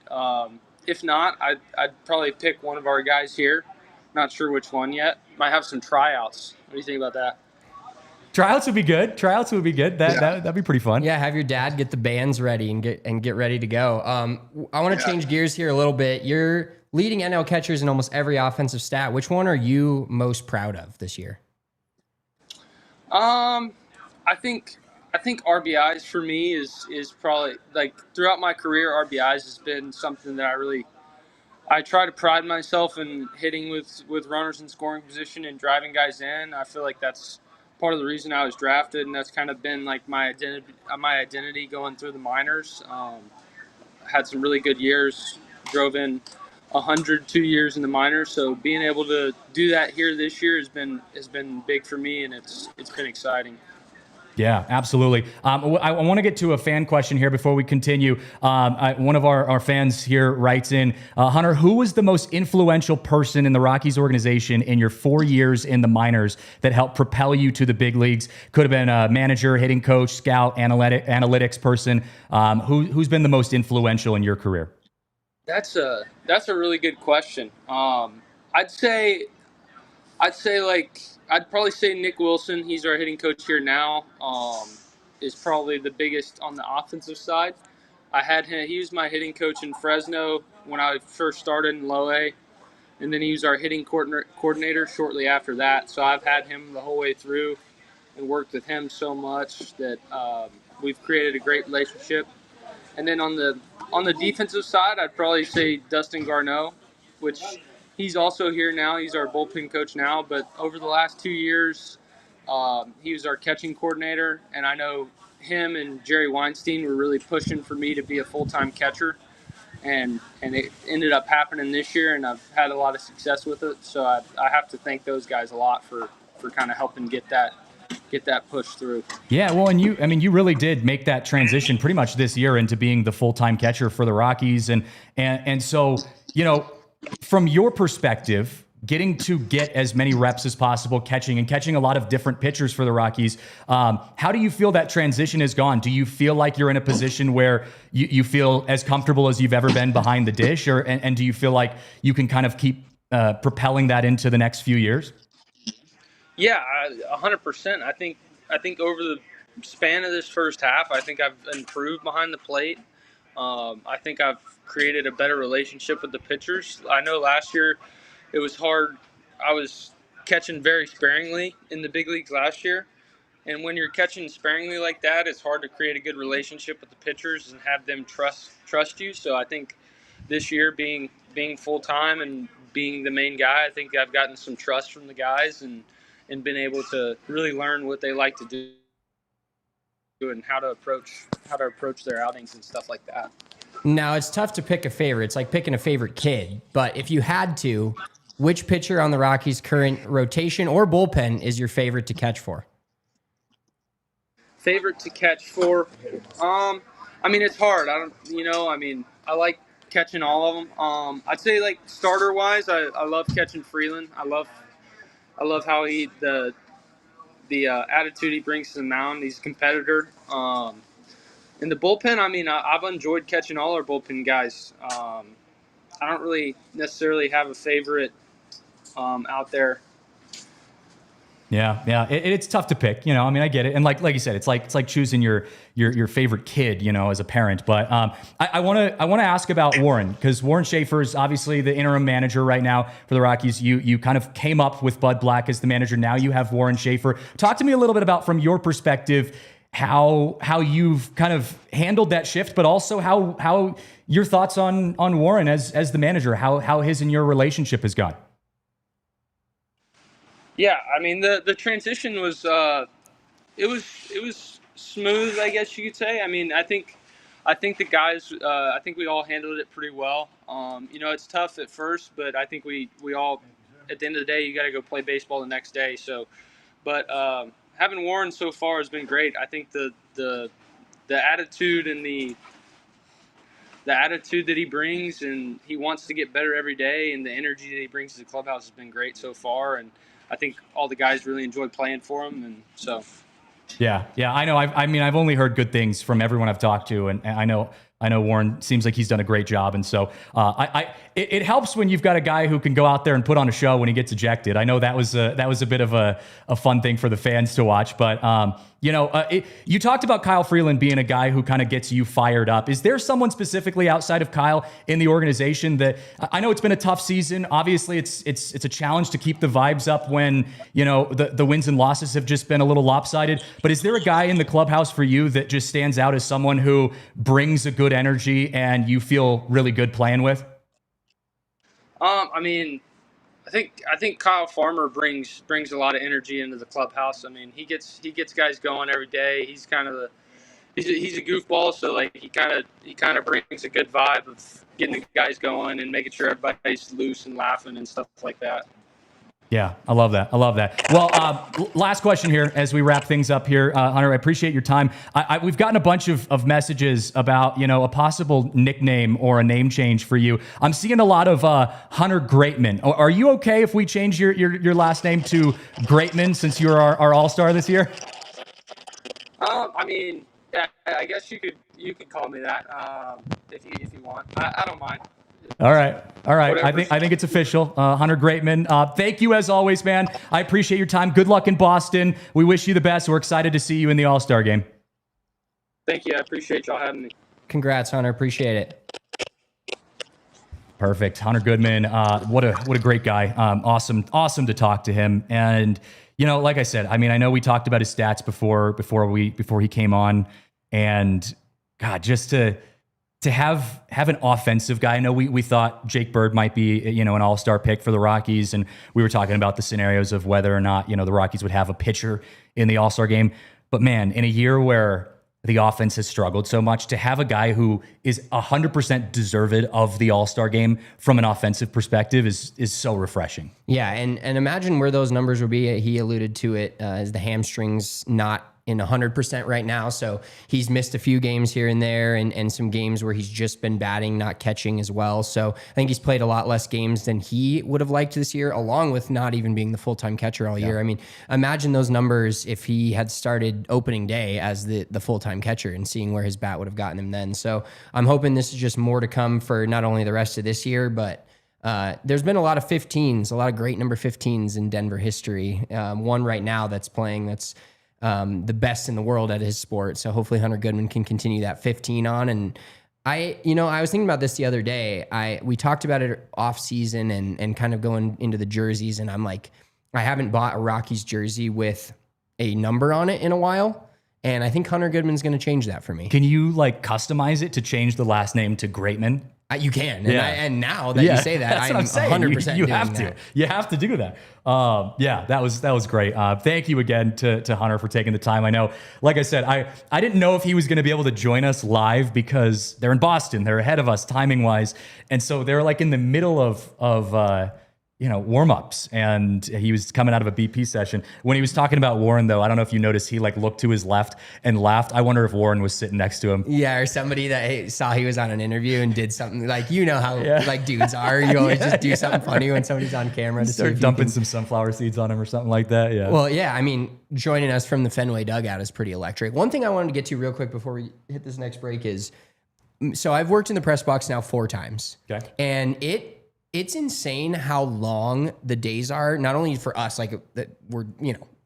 if not, I'd probably pick one of our guys here. Not sure which one yet. Might have some tryouts. What do you think about that? Tryouts would be good. That'd be pretty fun. Yeah, have your dad get the bands ready and get ready to go. I want to change gears here a little bit. You're leading NL catchers in almost every offensive stat. Which one are you most proud of this year? I think RBIs for me is probably, like, throughout my career, RBIs has been something that I try to pride myself in hitting with runners in scoring position and driving guys in. I feel like that's part of the reason I was drafted, and that's kind of been like my identity going through the minors. Had some really good years, drove in 102 years in the minors, so being able to do that here this year has been big for me, and it's been exciting. Yeah, absolutely. I want to get to a fan question here before we continue. One of our fans here writes in, Hunter, who was the most influential person in the Rockies organization in your 4 years in the minors that helped propel you to the big leagues? Could have been a manager, hitting coach, scout, analytics person. Who's been the most influential in your career? That's a really good question. I'd say I'd probably say Nick Wilson. He's our hitting coach here now. Is probably the biggest on the offensive side. I had him. He was my hitting coach in Fresno when I first started in Low A, and then he was our hitting coordinator shortly after that. So I've had him the whole way through, and worked with him so much that we've created a great relationship. And then on the defensive side, I'd probably say Dustin Garneau, which he's also here now. He's our bullpen coach now. But over the last 2 years, he was our catching coordinator, and I know him and Jerry Weinstein were really pushing for me to be a full-time catcher, and it ended up happening this year, and I've had a lot of success with it. So I have to thank those guys a lot for kind of helping get that push through. Yeah, well, and you really did make that transition pretty much this year into being the full-time catcher for the Rockies, and so, from your perspective, getting to get as many reps as possible catching a lot of different pitchers for the Rockies, how do you feel that transition has gone? Do you feel like you're in a position where you feel as comfortable as you've ever been behind the dish, and do you feel like you can kind of keep propelling that into the next few years? Yeah, 100%. I think over the span of this first half, I think I've improved behind the plate. I think I've created a better relationship with the pitchers. I know last year it was hard. I was catching very sparingly in the big leagues last year. And when you're catching sparingly like that, it's hard to create a good relationship with the pitchers and have them trust you. So I think this year being full-time and being the main guy, I think I've gotten some trust from the guys and been able to really learn what they like to do and how to approach their outings and stuff like that. Now, it's tough to pick a favorite. It's like picking a favorite kid. But if you had to, which pitcher on the Rockies' current rotation or bullpen is your favorite to catch for? Favorite to catch for? It's hard. I like catching all of them. I'd say, like, starter-wise, I love catching Freeland. I love how the attitude he brings to the mound. He's a competitor. In the bullpen, I've enjoyed catching all our bullpen guys. I don't really necessarily have a favorite out there. Yeah. It's tough to pick, I get it. And like you said, it's like choosing your favorite kid, as a parent. But I want to ask about Warren, because Warren Schaefer is obviously the interim manager right now for the Rockies. You kind of came up with Bud Black as the manager. Now you have Warren Schaefer. Talk to me a little bit about, from your perspective, how you've kind of handled that shift, but also how your thoughts on Warren as the manager, how his and your relationship has gone. Yeah, the transition was it was smooth, I guess you could say. I think the guys, I think we all handled it pretty well. It's tough at first, but I think we all, at the end of the day, you got to go play baseball the next day. So, but having Warren so far has been great. I think the attitude and the attitude that he brings, and he wants to get better every day, and the energy that he brings to the clubhouse has been great so far. And I think all the guys really enjoyed playing for him, and so. Yeah, I know. I've only heard good things from everyone I've talked to, and I know Warren seems like he's done a great job, and so it helps when you've got a guy who can go out there and put on a show when he gets ejected. I know that was a bit of a fun thing for the fans to watch, but you talked about Kyle Freeland being a guy who kind of gets you fired up. Is there someone specifically outside of Kyle in the organization that I know it's been a tough season? Obviously, it's a challenge to keep the vibes up when the wins and losses have just been a little lopsided. But is there a guy in the clubhouse for you that just stands out as someone who brings a good energy and you feel really good playing with? I think Kyle Farmer brings a lot of energy into the clubhouse. I mean, he gets guys going every day. He's kind of he's a goofball, so like he kind of brings a good vibe of getting the guys going and making sure everybody's loose and laughing and stuff like that. Yeah, I love that. Well, last question here as we wrap things up here. Hunter, I appreciate your time. We've gotten a bunch of messages about, a possible nickname or a name change for you. I'm seeing a lot of Hunter Greatman. Are you okay if we change your last name to Greatman since you're our All-Star this year? Yeah, I guess you could call me that if you want. I don't mind. All right. Whatever. I think it's official. Hunter Greatman. Thank you as always, man. I appreciate your time. Good luck in Boston. We wish you the best. We're excited to see you in the All-Star game. Thank you. I appreciate y'all having me. Congrats, Hunter. Appreciate it. Perfect. Hunter Goodman. What a great guy. Awesome to talk to him. And like I said, I know we talked about his stats before he came on, and God, just to have an offensive guy. I know we thought Jake Bird might be, an all-star pick for the Rockies, and we were talking about the scenarios of whether or not, the Rockies would have a pitcher in the all-star game. But man, in a year where the offense has struggled so much, to have a guy who is 100% deserved of the all-star game from an offensive perspective is so refreshing. Yeah, and imagine where those numbers would be. He alluded to it as the hamstrings not in 100% right now. So he's missed a few games here and there, and some games where he's just been batting, not catching as well. So I think he's played a lot less games than he would have liked this year, along with not even being the full-time catcher all year. Imagine those numbers if he had started opening day as the full-time catcher and seeing where his bat would have gotten him then. So I'm hoping this is just more to come for not only the rest of this year, but there's been a lot of 15s, a lot of great number 15s in Denver history. One right now that's playing that's the best in the world at his sport. So hopefully Hunter Goodman can continue that 15 on. And I was thinking about this the other day. We talked about it off season and kind of going into the jerseys. And I'm like, I haven't bought a Rockies jersey with a number on it in a while. And I think Hunter Goodman's going to change that for me. Can you customize it to change the last name to Greatman? You can. And now that you say that, I'm 100% you doing have to. that. You have to do that. That was great. Thank you again to Hunter for taking the time. I know, like I said, I didn't know if he was going to be able to join us live because they're in Boston. They're ahead of us timing wise. And so they're in the middle of warm-ups, and he was coming out of a BP session. When he was talking about Warren, though, I don't know if you noticed, he looked to his left and laughed. I wonder if Warren was sitting next to him. Yeah, or somebody that saw he was on an interview and did something how dudes are. You always just do something funny when somebody's on camera. To start dumping some sunflower seeds on him or something like that. Yeah. Well, yeah. Joining us from the Fenway dugout is pretty electric. One thing I wanted to get to real quick before we hit this next break is, so I've worked in the press box now 4 times. Okay. And it's insane how long the days are, not only for us, that we're,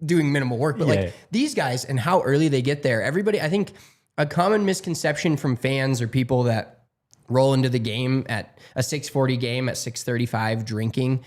doing minimal work, but these guys and how early they get there. Everybody, I think a common misconception from fans or people that roll into the game at a 6:40 game at 6:35 drinking,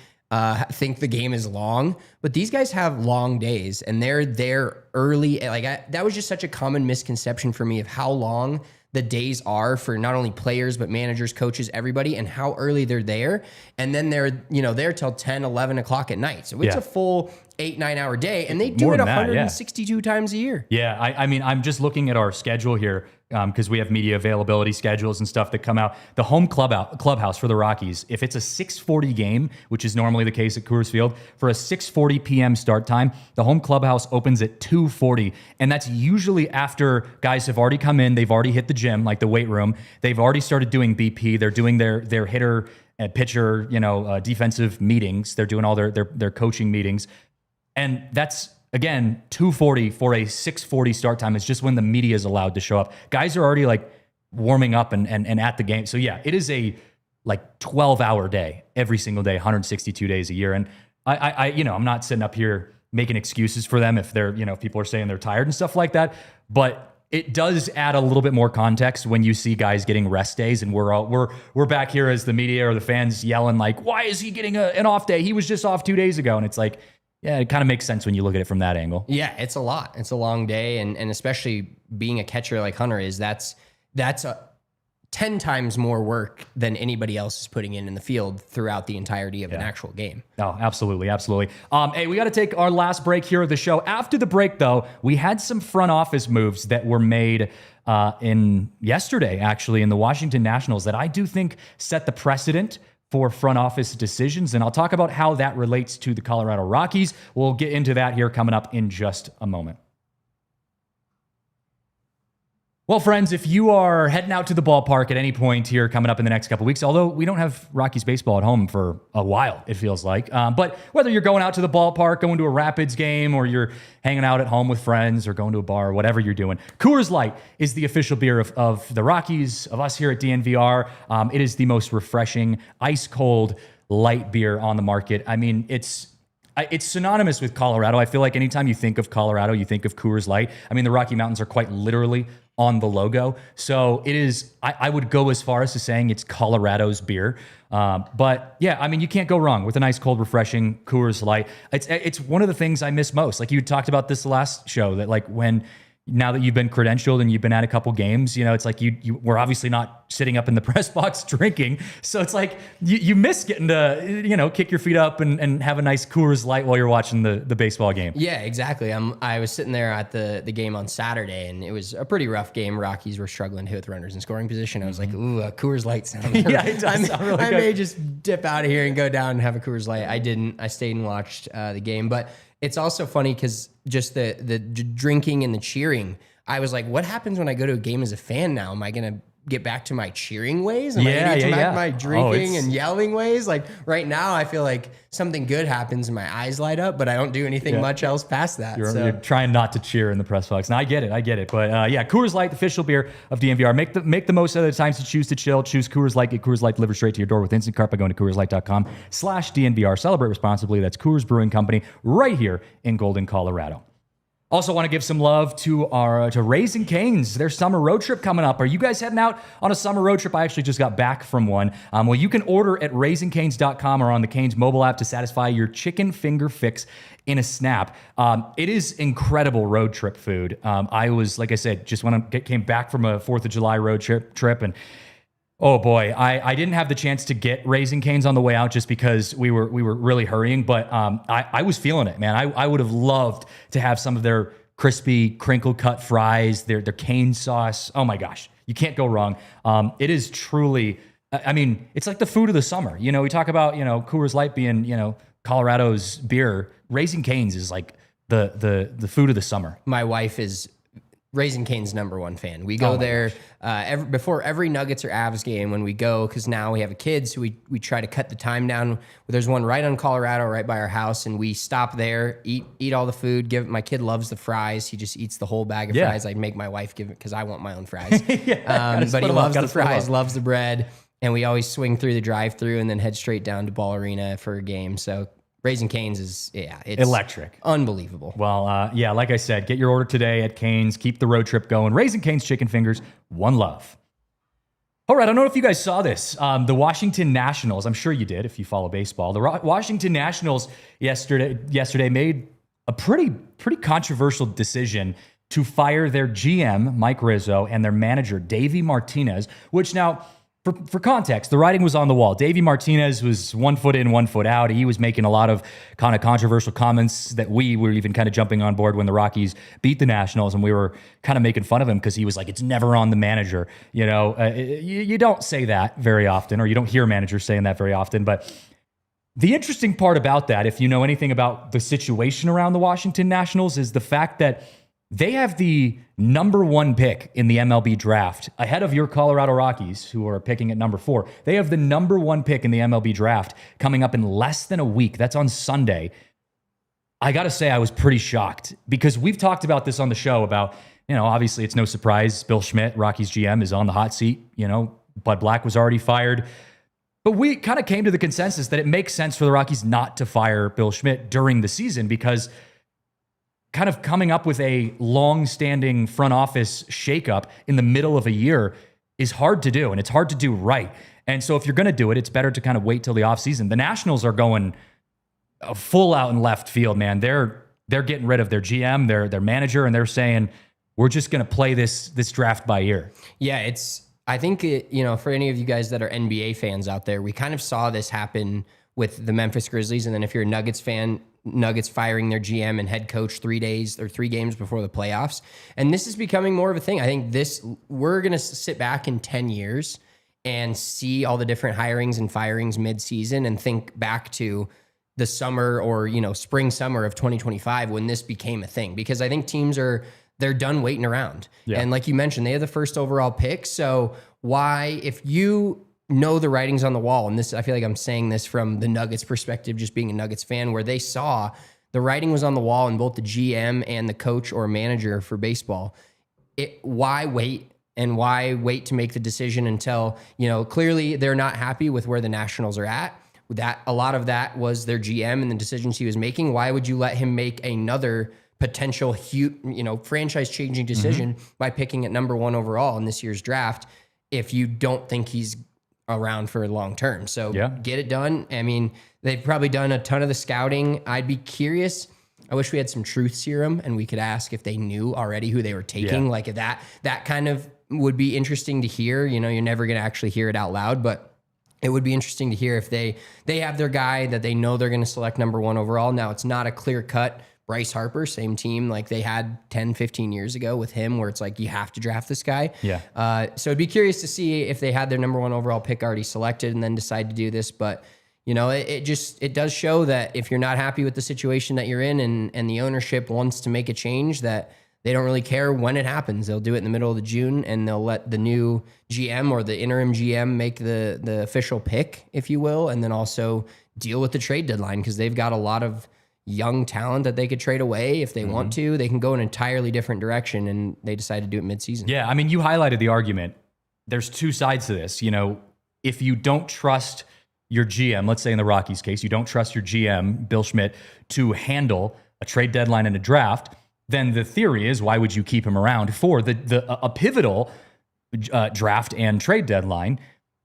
think the game is long, but these guys have long days and they're there early. That was just such a common misconception for me of how long the days are for not only players, but managers, coaches, everybody, and how early they're there. And then they're, there till 10, 11 o'clock at night. So it's a full 8-9 hour day, and they do More it than that, 162 times a year. Yeah. I'm just looking at our schedule here, because we have media availability schedules and stuff that come out. The home clubhouse for the Rockies, if it's a 6:40 game, which is normally the case at Coors Field, for a 6:40 p.m. start time, the home clubhouse opens at 2:40, and that's usually after guys have already come in, they've already hit the gym, like the weight room, they've already started doing BP, they're doing their hitter and pitcher, defensive meetings, they're doing all their coaching meetings. And that's, again, 2:40 for a 6:40 start time. It's just when the media is allowed to show up. Guys are already like warming up and at the game. So yeah, it is a like 12-hour day every single day, 162 days a year. And I I'm not sitting up here making excuses for them if they're, if people are saying they're tired and stuff like that. But it does add a little bit more context when you see guys getting rest days, and we're back here as the media or the fans yelling like, why is he getting an off day? He was just off 2 days ago. And it's like, yeah, it kind of makes sense when you look at it from that angle. Yeah, it's a lot. It's a long day. And especially being a catcher like Hunter is, that's 10 times more work than anybody else is putting in the field throughout the entirety of an actual game. Oh, absolutely. Absolutely. Hey, we got to take our last break here of the show. After the break, though, we had some front office moves that were made in yesterday, actually, in the Washington Nationals that I do think set the precedent for front office decisions. And I'll talk about how that relates to the Colorado Rockies. We'll get into that here coming up in just a moment. Well, friends, if you are heading out to the ballpark at any point here coming up in the next couple of weeks, although we don't have Rockies baseball at home for a while, it feels like. But whether you're going out to the ballpark, going to a Rapids game, or you're hanging out at home with friends or going to a bar, or whatever you're doing, Coors Light is the official beer of the Rockies, of us here at DNVR. It is the most refreshing, ice-cold light beer on the market. I mean, it's synonymous with Colorado. I feel like anytime you think of Colorado, you think of Coors Light. I mean, the Rocky Mountains are quite literally on the logo. So it is, I would go as far as to saying it's Colorado's beer. But yeah, I mean, you can't go wrong with a nice, cold, refreshing Coors Light. It's one of the things I miss most. Like you talked about this last show, that like now that you've been credentialed and you've been at a couple games, it's like you were obviously not sitting up in the press box drinking. So it's like you miss getting to, kick your feet up and have a nice Coors Light while you're watching the baseball game. Yeah, exactly. I was sitting there at the game on Saturday, and it was a pretty rough game. Rockies were struggling to hit with runners in scoring position. I was like, ooh, a Coors Light sounds yeah, it does sound really good. I may just dip out of here and go down and have a Coors Light. I didn't. I stayed and watched the game. But it's also funny because just the drinking and the cheering, I was like, what happens when I go to a game as a fan now? Am I going to get back to my cheering ways? Am I going to get back to my drinking and yelling ways? Like right now, I feel like something good happens and my eyes light up, but I don't do anything much else past that. You're trying not to cheer in the press box. Now, I get it. But yeah, Coors Light, the official beer of DNVR. Make the most of the times to choose to chill. Choose Coors Light. Get Coors Light delivered straight to your door with Instant Cart by going to CoorsLight.com/DNVR. Celebrate responsibly. That's Coors Brewing Company right here in Golden, Colorado. Also want to give some love to Raising Cane's, their summer road trip coming up. Are you guys heading out on a summer road trip? I actually just got back from one. Well, you can order at raisingcanes.com or on the Cane's mobile app to satisfy your chicken finger fix in a snap. It is incredible road trip food. I was, like I said, just when I came back from a 4th of July road trip and oh boy, I didn't have the chance to get Raising Cane's on the way out just because we were really hurrying, but I was feeling it, man. I would have loved to have some of their crispy crinkle cut fries, their cane sauce. Oh my gosh, you can't go wrong. It is truly, I mean, it's like the food of the summer. We talk about, Coors Light being, Colorado's beer. Raising Cane's is like the food of the summer. My wife is Raising Cane's #1 fan. We go there before every Nuggets or Avs game when we go, because now we have a kid, so we try to cut the time down. There's one right on Colorado, right by our house, and we stop there, eat all the food. My kid loves the fries. He just eats the whole bag of fries. I'd make my wife give it because I want my own fries. But he loves the fries, loves the bread, and we always swing through the drive-through and then head straight down to Ball Arena for a game. So Raising Cane's is, it's electric. Unbelievable. Well, like I said, get your order today at Cane's. Keep the road trip going. Raising Cane's chicken fingers, one love. All right, I don't know if you guys saw this. The Washington Nationals, I'm sure you did if you follow baseball. The Washington Nationals yesterday made a pretty controversial decision to fire their GM, Mike Rizzo, and their manager, Davey Martinez, which now, for context, the writing was on the wall. Davey Martinez was 1 foot in, 1 foot out. He was making a lot of kind of controversial comments that we were even kind of jumping on board when the Rockies beat the Nationals, and we were kind of making fun of him because he was like, it's never on the manager. You don't say that very often, or you don't hear managers saying that very often. But the interesting part about that, if you know anything about the situation around the Washington Nationals, is the fact that they have the #1 pick in the MLB draft ahead of your Colorado Rockies, who are picking at number 4. They have the #1 pick in the MLB draft coming up in less than a week. That's on Sunday. I got to say I was pretty shocked because we've talked about this on the show about, obviously it's no surprise. Bill Schmidt, Rockies GM, is on the hot seat. Bud Black was already fired. But we kind of came to the consensus that it makes sense for the Rockies not to fire Bill Schmidt during the season because kind of coming up with a long-standing front office shakeup in the middle of a year is hard to do, and it's hard to do right. And so if you're going to do it, it's better to kind of wait till the offseason. The Nationals are going full out in left field, man. They're getting rid of their GM, their manager, and they're saying, we're just going to play this draft by ear. Yeah, I think, for any of you guys that are NBA fans out there, we kind of saw this happen with the Memphis Grizzlies. And then if you're a Nuggets fan, Nuggets firing their GM and head coach 3 games before the playoffs. And this is becoming more of a thing. I think we're going to sit back in 10 years and see all the different hirings and firings mid-season and think back to the summer or, spring, summer of 2025 when this became a thing. Because I think teams they're done waiting around. Yeah. And like you mentioned, they have the first overall pick. So why, if you know the writings on the wall, and this, I feel like I'm saying this from the Nuggets perspective, just being a Nuggets fan, where they saw the writing was on the wall in both the GM and the coach or manager for baseball, why wait? And why wait to make the decision until, clearly they're not happy with where the Nationals are at. That a lot of that was their GM and the decisions he was making. Why would you let him make another potential franchise-changing decision by picking at number 1 overall in this year's draft if you don't think he's around for long term? So get it done. I mean, they've probably done a ton of the scouting. I'd be curious. I wish we had some truth serum and we could ask if they knew already who they were taking. Like that kind of would be interesting to hear. You're never going to actually hear it out loud, but it would be interesting to hear if they have their guy that they know they're going to select number 1 overall. Now, it's not a clear cut Bryce Harper, same team like they had 10, 15 years ago with him, where it's like, you have to draft this guy. Yeah. So I'd be curious to see if they had their number 1 overall pick already selected and then decide to do this. But, it does show that if you're not happy with the situation that you're in and the ownership wants to make a change, that they don't really care when it happens. They'll do it in the middle of June and they'll let the new GM or the interim GM make the official pick, if you will, and then also deal with the trade deadline because they've got a lot of young talent that they could trade away if they want to. They can go an entirely different direction, and they decide to do it midseason. Yeah, I mean, you highlighted the argument. There's two sides to this. If you don't trust your GM, let's say in the Rockies case, you don't trust your GM, Bill Schmidt, to handle a trade deadline and a draft, then the theory is, why would you keep him around for a pivotal draft and trade deadline?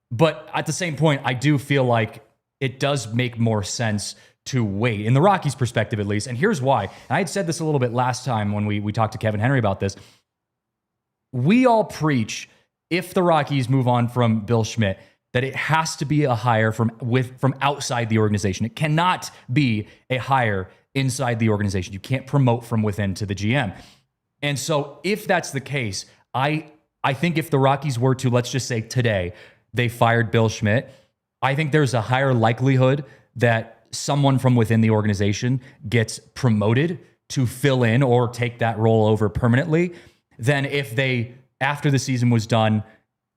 But at the same point, I do feel like it does make more sense to wait, in the Rockies' perspective at least. And here's why. And I had said this a little bit last time when we talked to Kevin Henry about this. We all preach, if the Rockies move on from Bill Schmidt, that it has to be a hire from outside the organization. It cannot be a hire inside the organization. You can't promote from within to the GM. And so if that's the case, I think if the Rockies were to, let's just say today, they fired Bill Schmidt, I think there's a higher likelihood that someone from within the organization gets promoted to fill in or take that role over permanently than if they, after the season was done,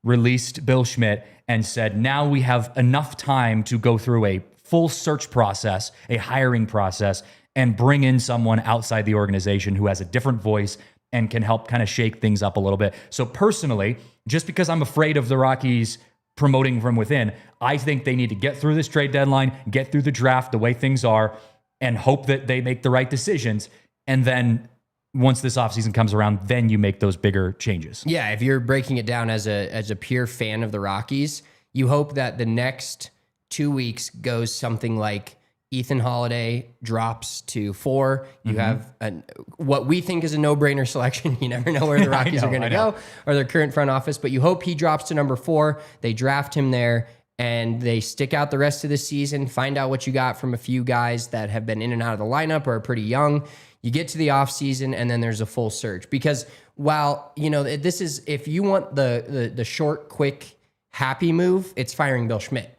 released Bill Schmidt and said, now we have enough time to go through a full search process, a hiring process, and bring in someone outside the organization who has a different voice and can help kind of shake things up a little bit. So personally, just because I'm afraid of the Rockies promoting from within, I think they need to get through this trade deadline, get through the draft the way things are, and hope that they make the right decisions. And then once this offseason comes around, then you make those bigger changes. Yeah, if you're breaking it down as a pure fan of the Rockies, you hope that the next 2 weeks goes something like Ethan Holiday drops to 4. You have what we think is a no-brainer selection. You never know where the Rockies are going to go or their current front office, but you hope he drops to number 4. They draft him there and they stick out the rest of the season, find out what you got from a few guys that have been in and out of the lineup or are pretty young. You get to the offseason and then there's a full search. Because while, this is, if you want the short, quick, happy move, it's firing Bill Schmidt.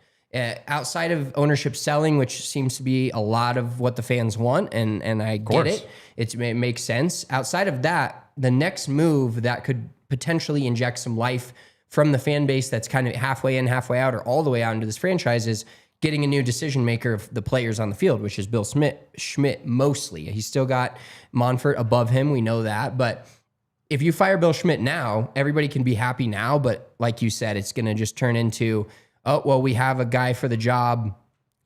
Outside of ownership selling, which seems to be a lot of what the fans want, and I get it. It makes sense. Outside of that, the next move that could potentially inject some life from the fan base that's kind of halfway in, halfway out, or all the way out into this franchise is getting a new decision maker of the players on the field, which is Bill Schmidt mostly. He's still got Monfort above him. We know that. But if you fire Bill Schmidt now, everybody can be happy now. But like you said, it's going to just turn into, oh, well, we have a guy for the job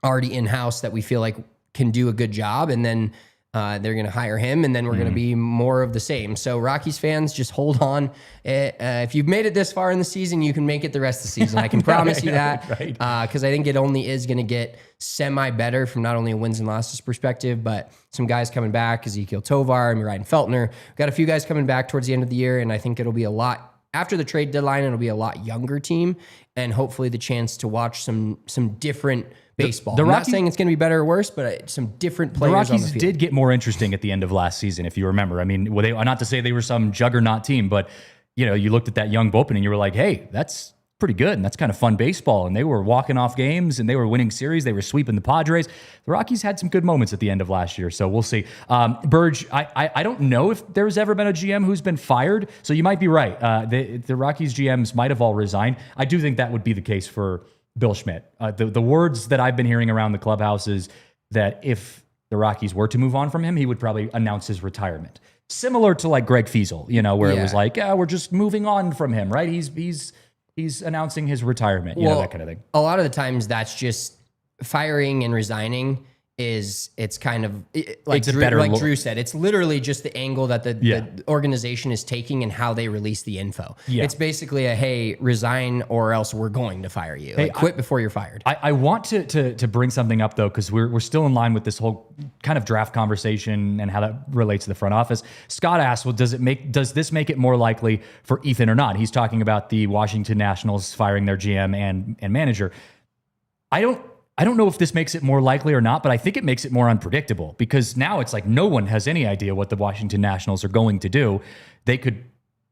already in-house that we feel like can do a good job. And then they're going to hire him, and then we're going to be more of the same. So Rockies fans, just hold on. If you've made it this far in the season, you can make it the rest of the season. I can promise you that, because I think it only is going to get semi-better from not only a wins and losses perspective, but some guys coming back, Ezekiel Tovar and Ryan Feltner. We've got a few guys coming back towards the end of the year, and I think it'll be a lot, after the trade deadline, it'll be a lot younger team, and hopefully the chance to watch some different baseball. I'm not saying it's going to be better or worse, but some different players on the field. The Rockies did get more interesting at the end of last season, if you remember. I mean, not to say they were some juggernaut team, but you looked at that young bullpen and you were like, hey, that's pretty good, and that's kind of fun baseball. And they were walking off games, and they were winning series. They were sweeping the Padres. The Rockies had some good moments at the end of last year, so we'll see. Burge, I don't know if there's ever been a GM who's been fired, so you might be right. The Rockies GMs might have all resigned. I do think that would be the case for Bill Schmidt. The words that I've been hearing around the clubhouse is that if the Rockies were to move on from him, he would probably announce his retirement. Similar to like Greg Fiesel, where it was like, we're just moving on from him, right? He's announcing his retirement, that kind of thing. A lot of the times that's just firing and resigning. It's kind of like Drew said, it's literally just the angle that the organization is taking and how they release the info. Yeah. It's basically a, hey, resign or else we're going to fire you. Hey, quit before you're fired. I want to bring something up though, because we're still in line with this whole kind of draft conversation and how that relates to the front office. Scott asked, well, does this make it more likely for Ethan or not? He's talking about the Washington Nationals firing their GM and manager. I don't know if this makes it more likely or not, but I think it makes it more unpredictable, because now it's like no one has any idea what the Washington Nationals are going to do. They could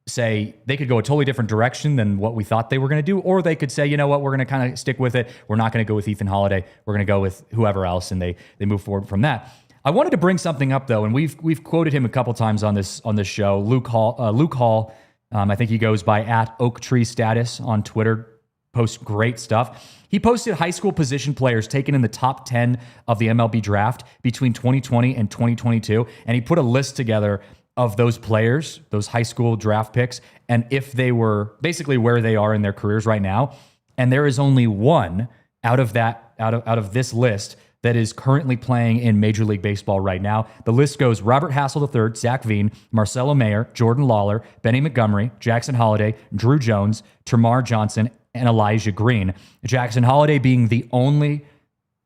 go a totally different direction than what we thought they were going to do, or they could say, you know what, we're going to kind of stick with it. We're not going to go with Ethan Holiday. We're going to go with whoever else, and they move forward from that. I wanted to bring something up though, and we've quoted him a couple times on this show. Luke Hall, I think he goes by @OaktreeStatus on Twitter. Posts great stuff. He posted high school position players taken in the top 10 of the MLB draft between 2020 and 2022. And he put a list together of those players, those high school draft picks, and if they were basically where they are in their careers right now. And there is only one out of this list that is currently playing in Major League Baseball right now. The list goes Robert Hassel III, Zach Veen, Marcelo Mayer, Jordan Lawler, Benny Montgomery, Jackson Holliday, Drew Jones, Termarr Johnson, and Elijah Green. Jackson Holliday being the only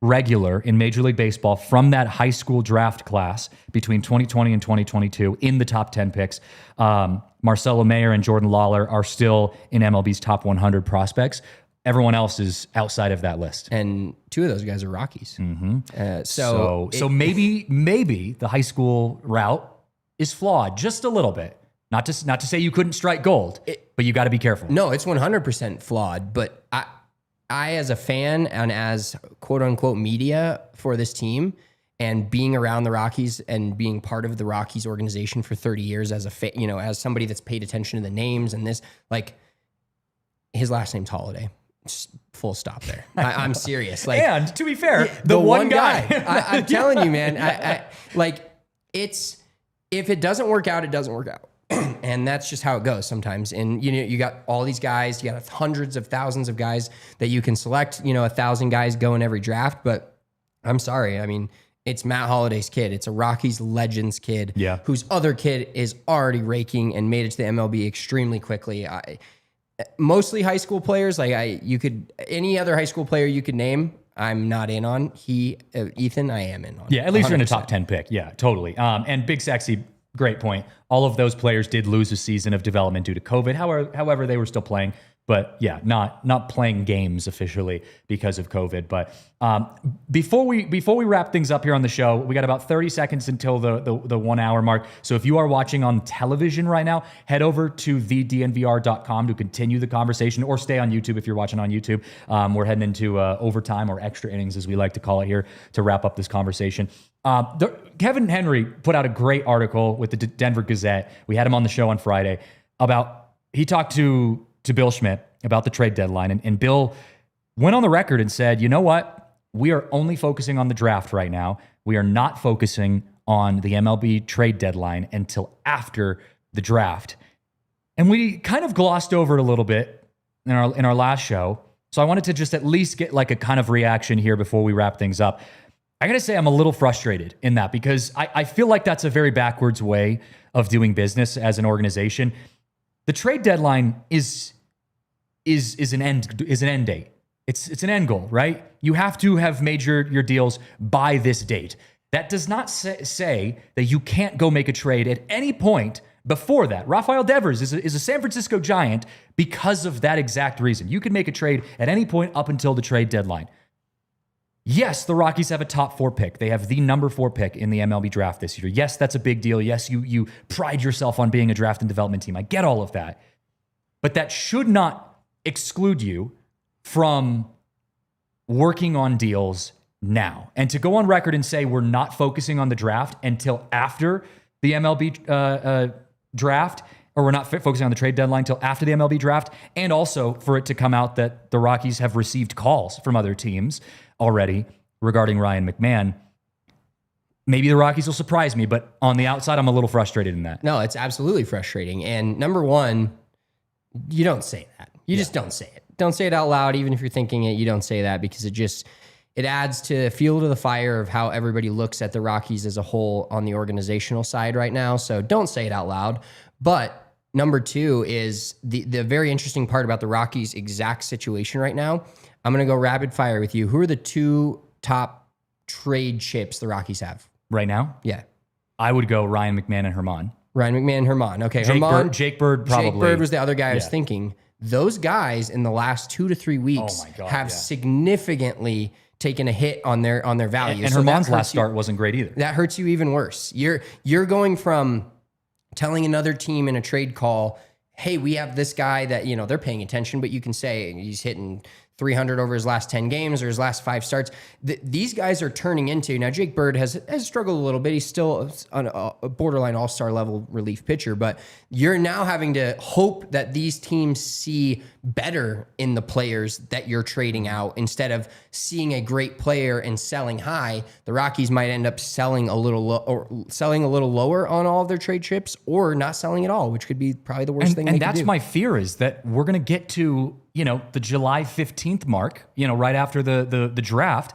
regular in Major League Baseball from that high school draft class between 2020 and 2022 in the top 10 picks. Marcelo Mayer and Jordan Lawler are still in MLB's top 100 prospects. Everyone else is outside of that list. And two of those guys are Rockies. Mm-hmm. So maybe the high school route is flawed just a little bit. Not to say you couldn't strike gold, but you got to be careful. No, it's 100% flawed. But I, as a fan and as quote unquote media for this team, and being around the Rockies and being part of the Rockies organization for 30 years as as somebody that's paid attention to the names and this, like, his last name's Holiday. Just full stop there. I'm serious. Like, and to be fair, the one guy. I'm telling you, man. If it doesn't work out, it doesn't work out. And that's just how it goes sometimes. And you got all these guys, you got hundreds of thousands of guys that you can select, 1,000 guys go in every draft. But I'm sorry. I mean, it's Matt Holliday's kid. It's a Rockies Legends kid whose other kid is already raking and made it to the MLB extremely quickly. Mostly high school players. Any other high school player you could name, I'm not in on. Ethan, I am in on. Yeah, at least 100%. You're in a top 10 pick. Yeah, totally. And Big Sexy, great point. All of those players did lose a season of development due to COVID. However, they were still playing. But yeah, not playing games officially because of COVID. But before we wrap things up here on the show, we got about 30 seconds until the 1 hour mark. So if you are watching on television right now, head over to thednvr.com to continue the conversation, or stay on YouTube if you're watching on YouTube. We're heading into overtime, or extra innings as we like to call it here, to wrap up this conversation. Kevin Henry put out a great article with the Denver Gazette. We had him on the show on Friday he talked to Bill Schmidt about the trade deadline. And Bill went on the record and said, you know what? we are only focusing on the draft right now. We are not focusing on the MLB trade deadline until after the draft. And we kind of glossed over it a little bit in our last show. So I wanted to just at least get like a kind of reaction here before we wrap things up. I gotta say I'm a little frustrated in that because I feel like that's a very backwards way of doing business as an organization. The trade deadline is an end date. It's an end goal, right? You have to have made your deals by this date. That does not say that you can't go make a trade at any point before that. Rafael Devers is a San Francisco Giant because of that exact reason. You can make a trade at any point up until the trade deadline. Yes, the Rockies have a top 4 pick. They have the number 4 pick in the MLB draft this year. Yes, that's a big deal. Yes, you pride yourself on being a draft and development team. I get all of that. But that should not exclude you from working on deals now. And to go on record and say we're not focusing on the draft until after the MLB draft, or we're not focusing on the trade deadline until after the MLB draft, and also for it to come out that the Rockies have received calls from other teams already regarding Ryan McMahon. Maybe the Rockies will surprise me, but on the outside, I'm a little frustrated in that. No, it's absolutely frustrating. And number one, you don't say that. You just don't say it. Don't say it out loud. Even if you're thinking it, you don't say that because it adds to fuel to the fire of how everybody looks at the Rockies as a whole on the organizational side right now. So don't say it out loud. But number two is the very interesting part about the Rockies' exact situation right now. I'm going to go rapid fire with you. Who are the 2 top trade chips the Rockies have Right now? Yeah. I would go Ryan McMahon and Herman. Ryan McMahon and Herman. Okay. Jake Bird probably. Jake Bird was the other guy I was thinking. Those guys in the last 2 to 3 weeks have significantly taken a hit on their value. And Herman's last start wasn't great either. That hurts you even worse. You're going from telling another team in a trade call, hey, we have this guy that, they're paying attention, but you can say he's hitting 300 over his last 10 games or his last 5 starts. These guys are turning into, now Jake Bird has struggled a little bit. He's still a borderline all-star level relief pitcher, but you're now having to hope that these teams see better in the players that you're trading out instead of seeing a great player and selling high. The Rockies might end up selling a little lower on all of their trade chips or not selling at all, which could be probably the worst thing they could do. And that's my fear, is that we're going to get to the July 15th mark, right after the draft.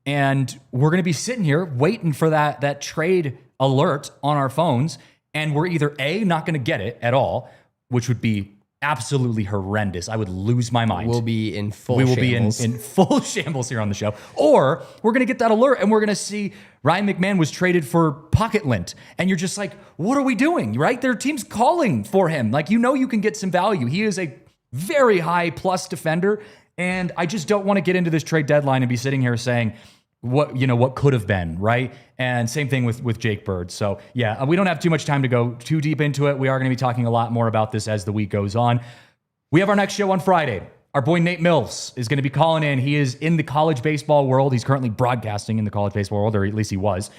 And we're going to be sitting here waiting for that trade alert on our phones. And we're either A, not going to get it at all, which would be absolutely horrendous. I would lose my mind. We'll be in full We will shambles. be in full shambles here on the show. Or we're going to get that alert and we're going to see Ryan McMahon was traded for pocket lint. And you're just like, what are we doing, right? There are teams calling for him. Like, you can get some value. He is a very high plus defender. And I just don't want to get into this trade deadline and be sitting here saying what could have been, right? And same thing with Jake Bird. So yeah, we don't have too much time to go too deep into it. We are going to be talking a lot more about this as the week goes on. We have our next show on Friday. Our boy Nate Mills is going to be calling in. He is in the college baseball world. He's currently broadcasting in the college baseball world, or at least he was.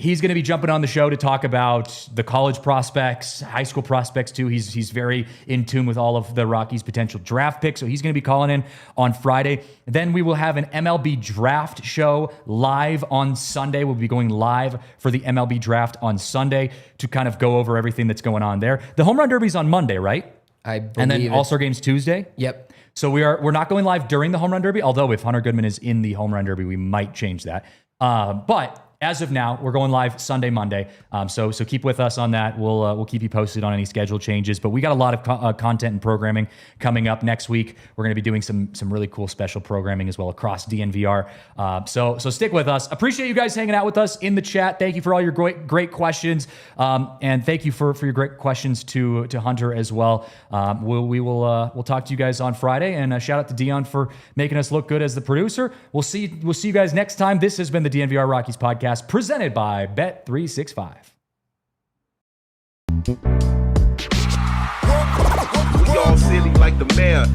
He's going to be jumping on the show to talk about the college prospects, high school prospects too. He's very in tune with all of the Rockies' potential draft picks. So he's going to be calling in on Friday. Then we will have an MLB draft show live on Sunday. We'll be going live for the MLB draft on Sunday to kind of go over everything that's going on there. The Home Run Derby's on Monday, right? I believe And then All-Star Game's Tuesday? Yep. So we're not going live during the Home Run Derby, although if Hunter Goodman is in the Home Run Derby, we might change that. But as of now, we're going live Sunday, Monday. So keep with us on that. We'll keep you posted on any schedule changes. But we got a lot of content and programming coming up next week. We're going to be doing some really cool special programming as well across DNVR. So stick with us. Appreciate you guys hanging out with us in the chat. Thank you for all your great questions, and thank you for your great questions to Hunter as well. We'll talk to you guys on Friday, and shout out to Dion for making us look good as the producer. We'll see you guys next time. This has been the DNVR Rockies podcast, presented by Bet365. We all silly like the mayor.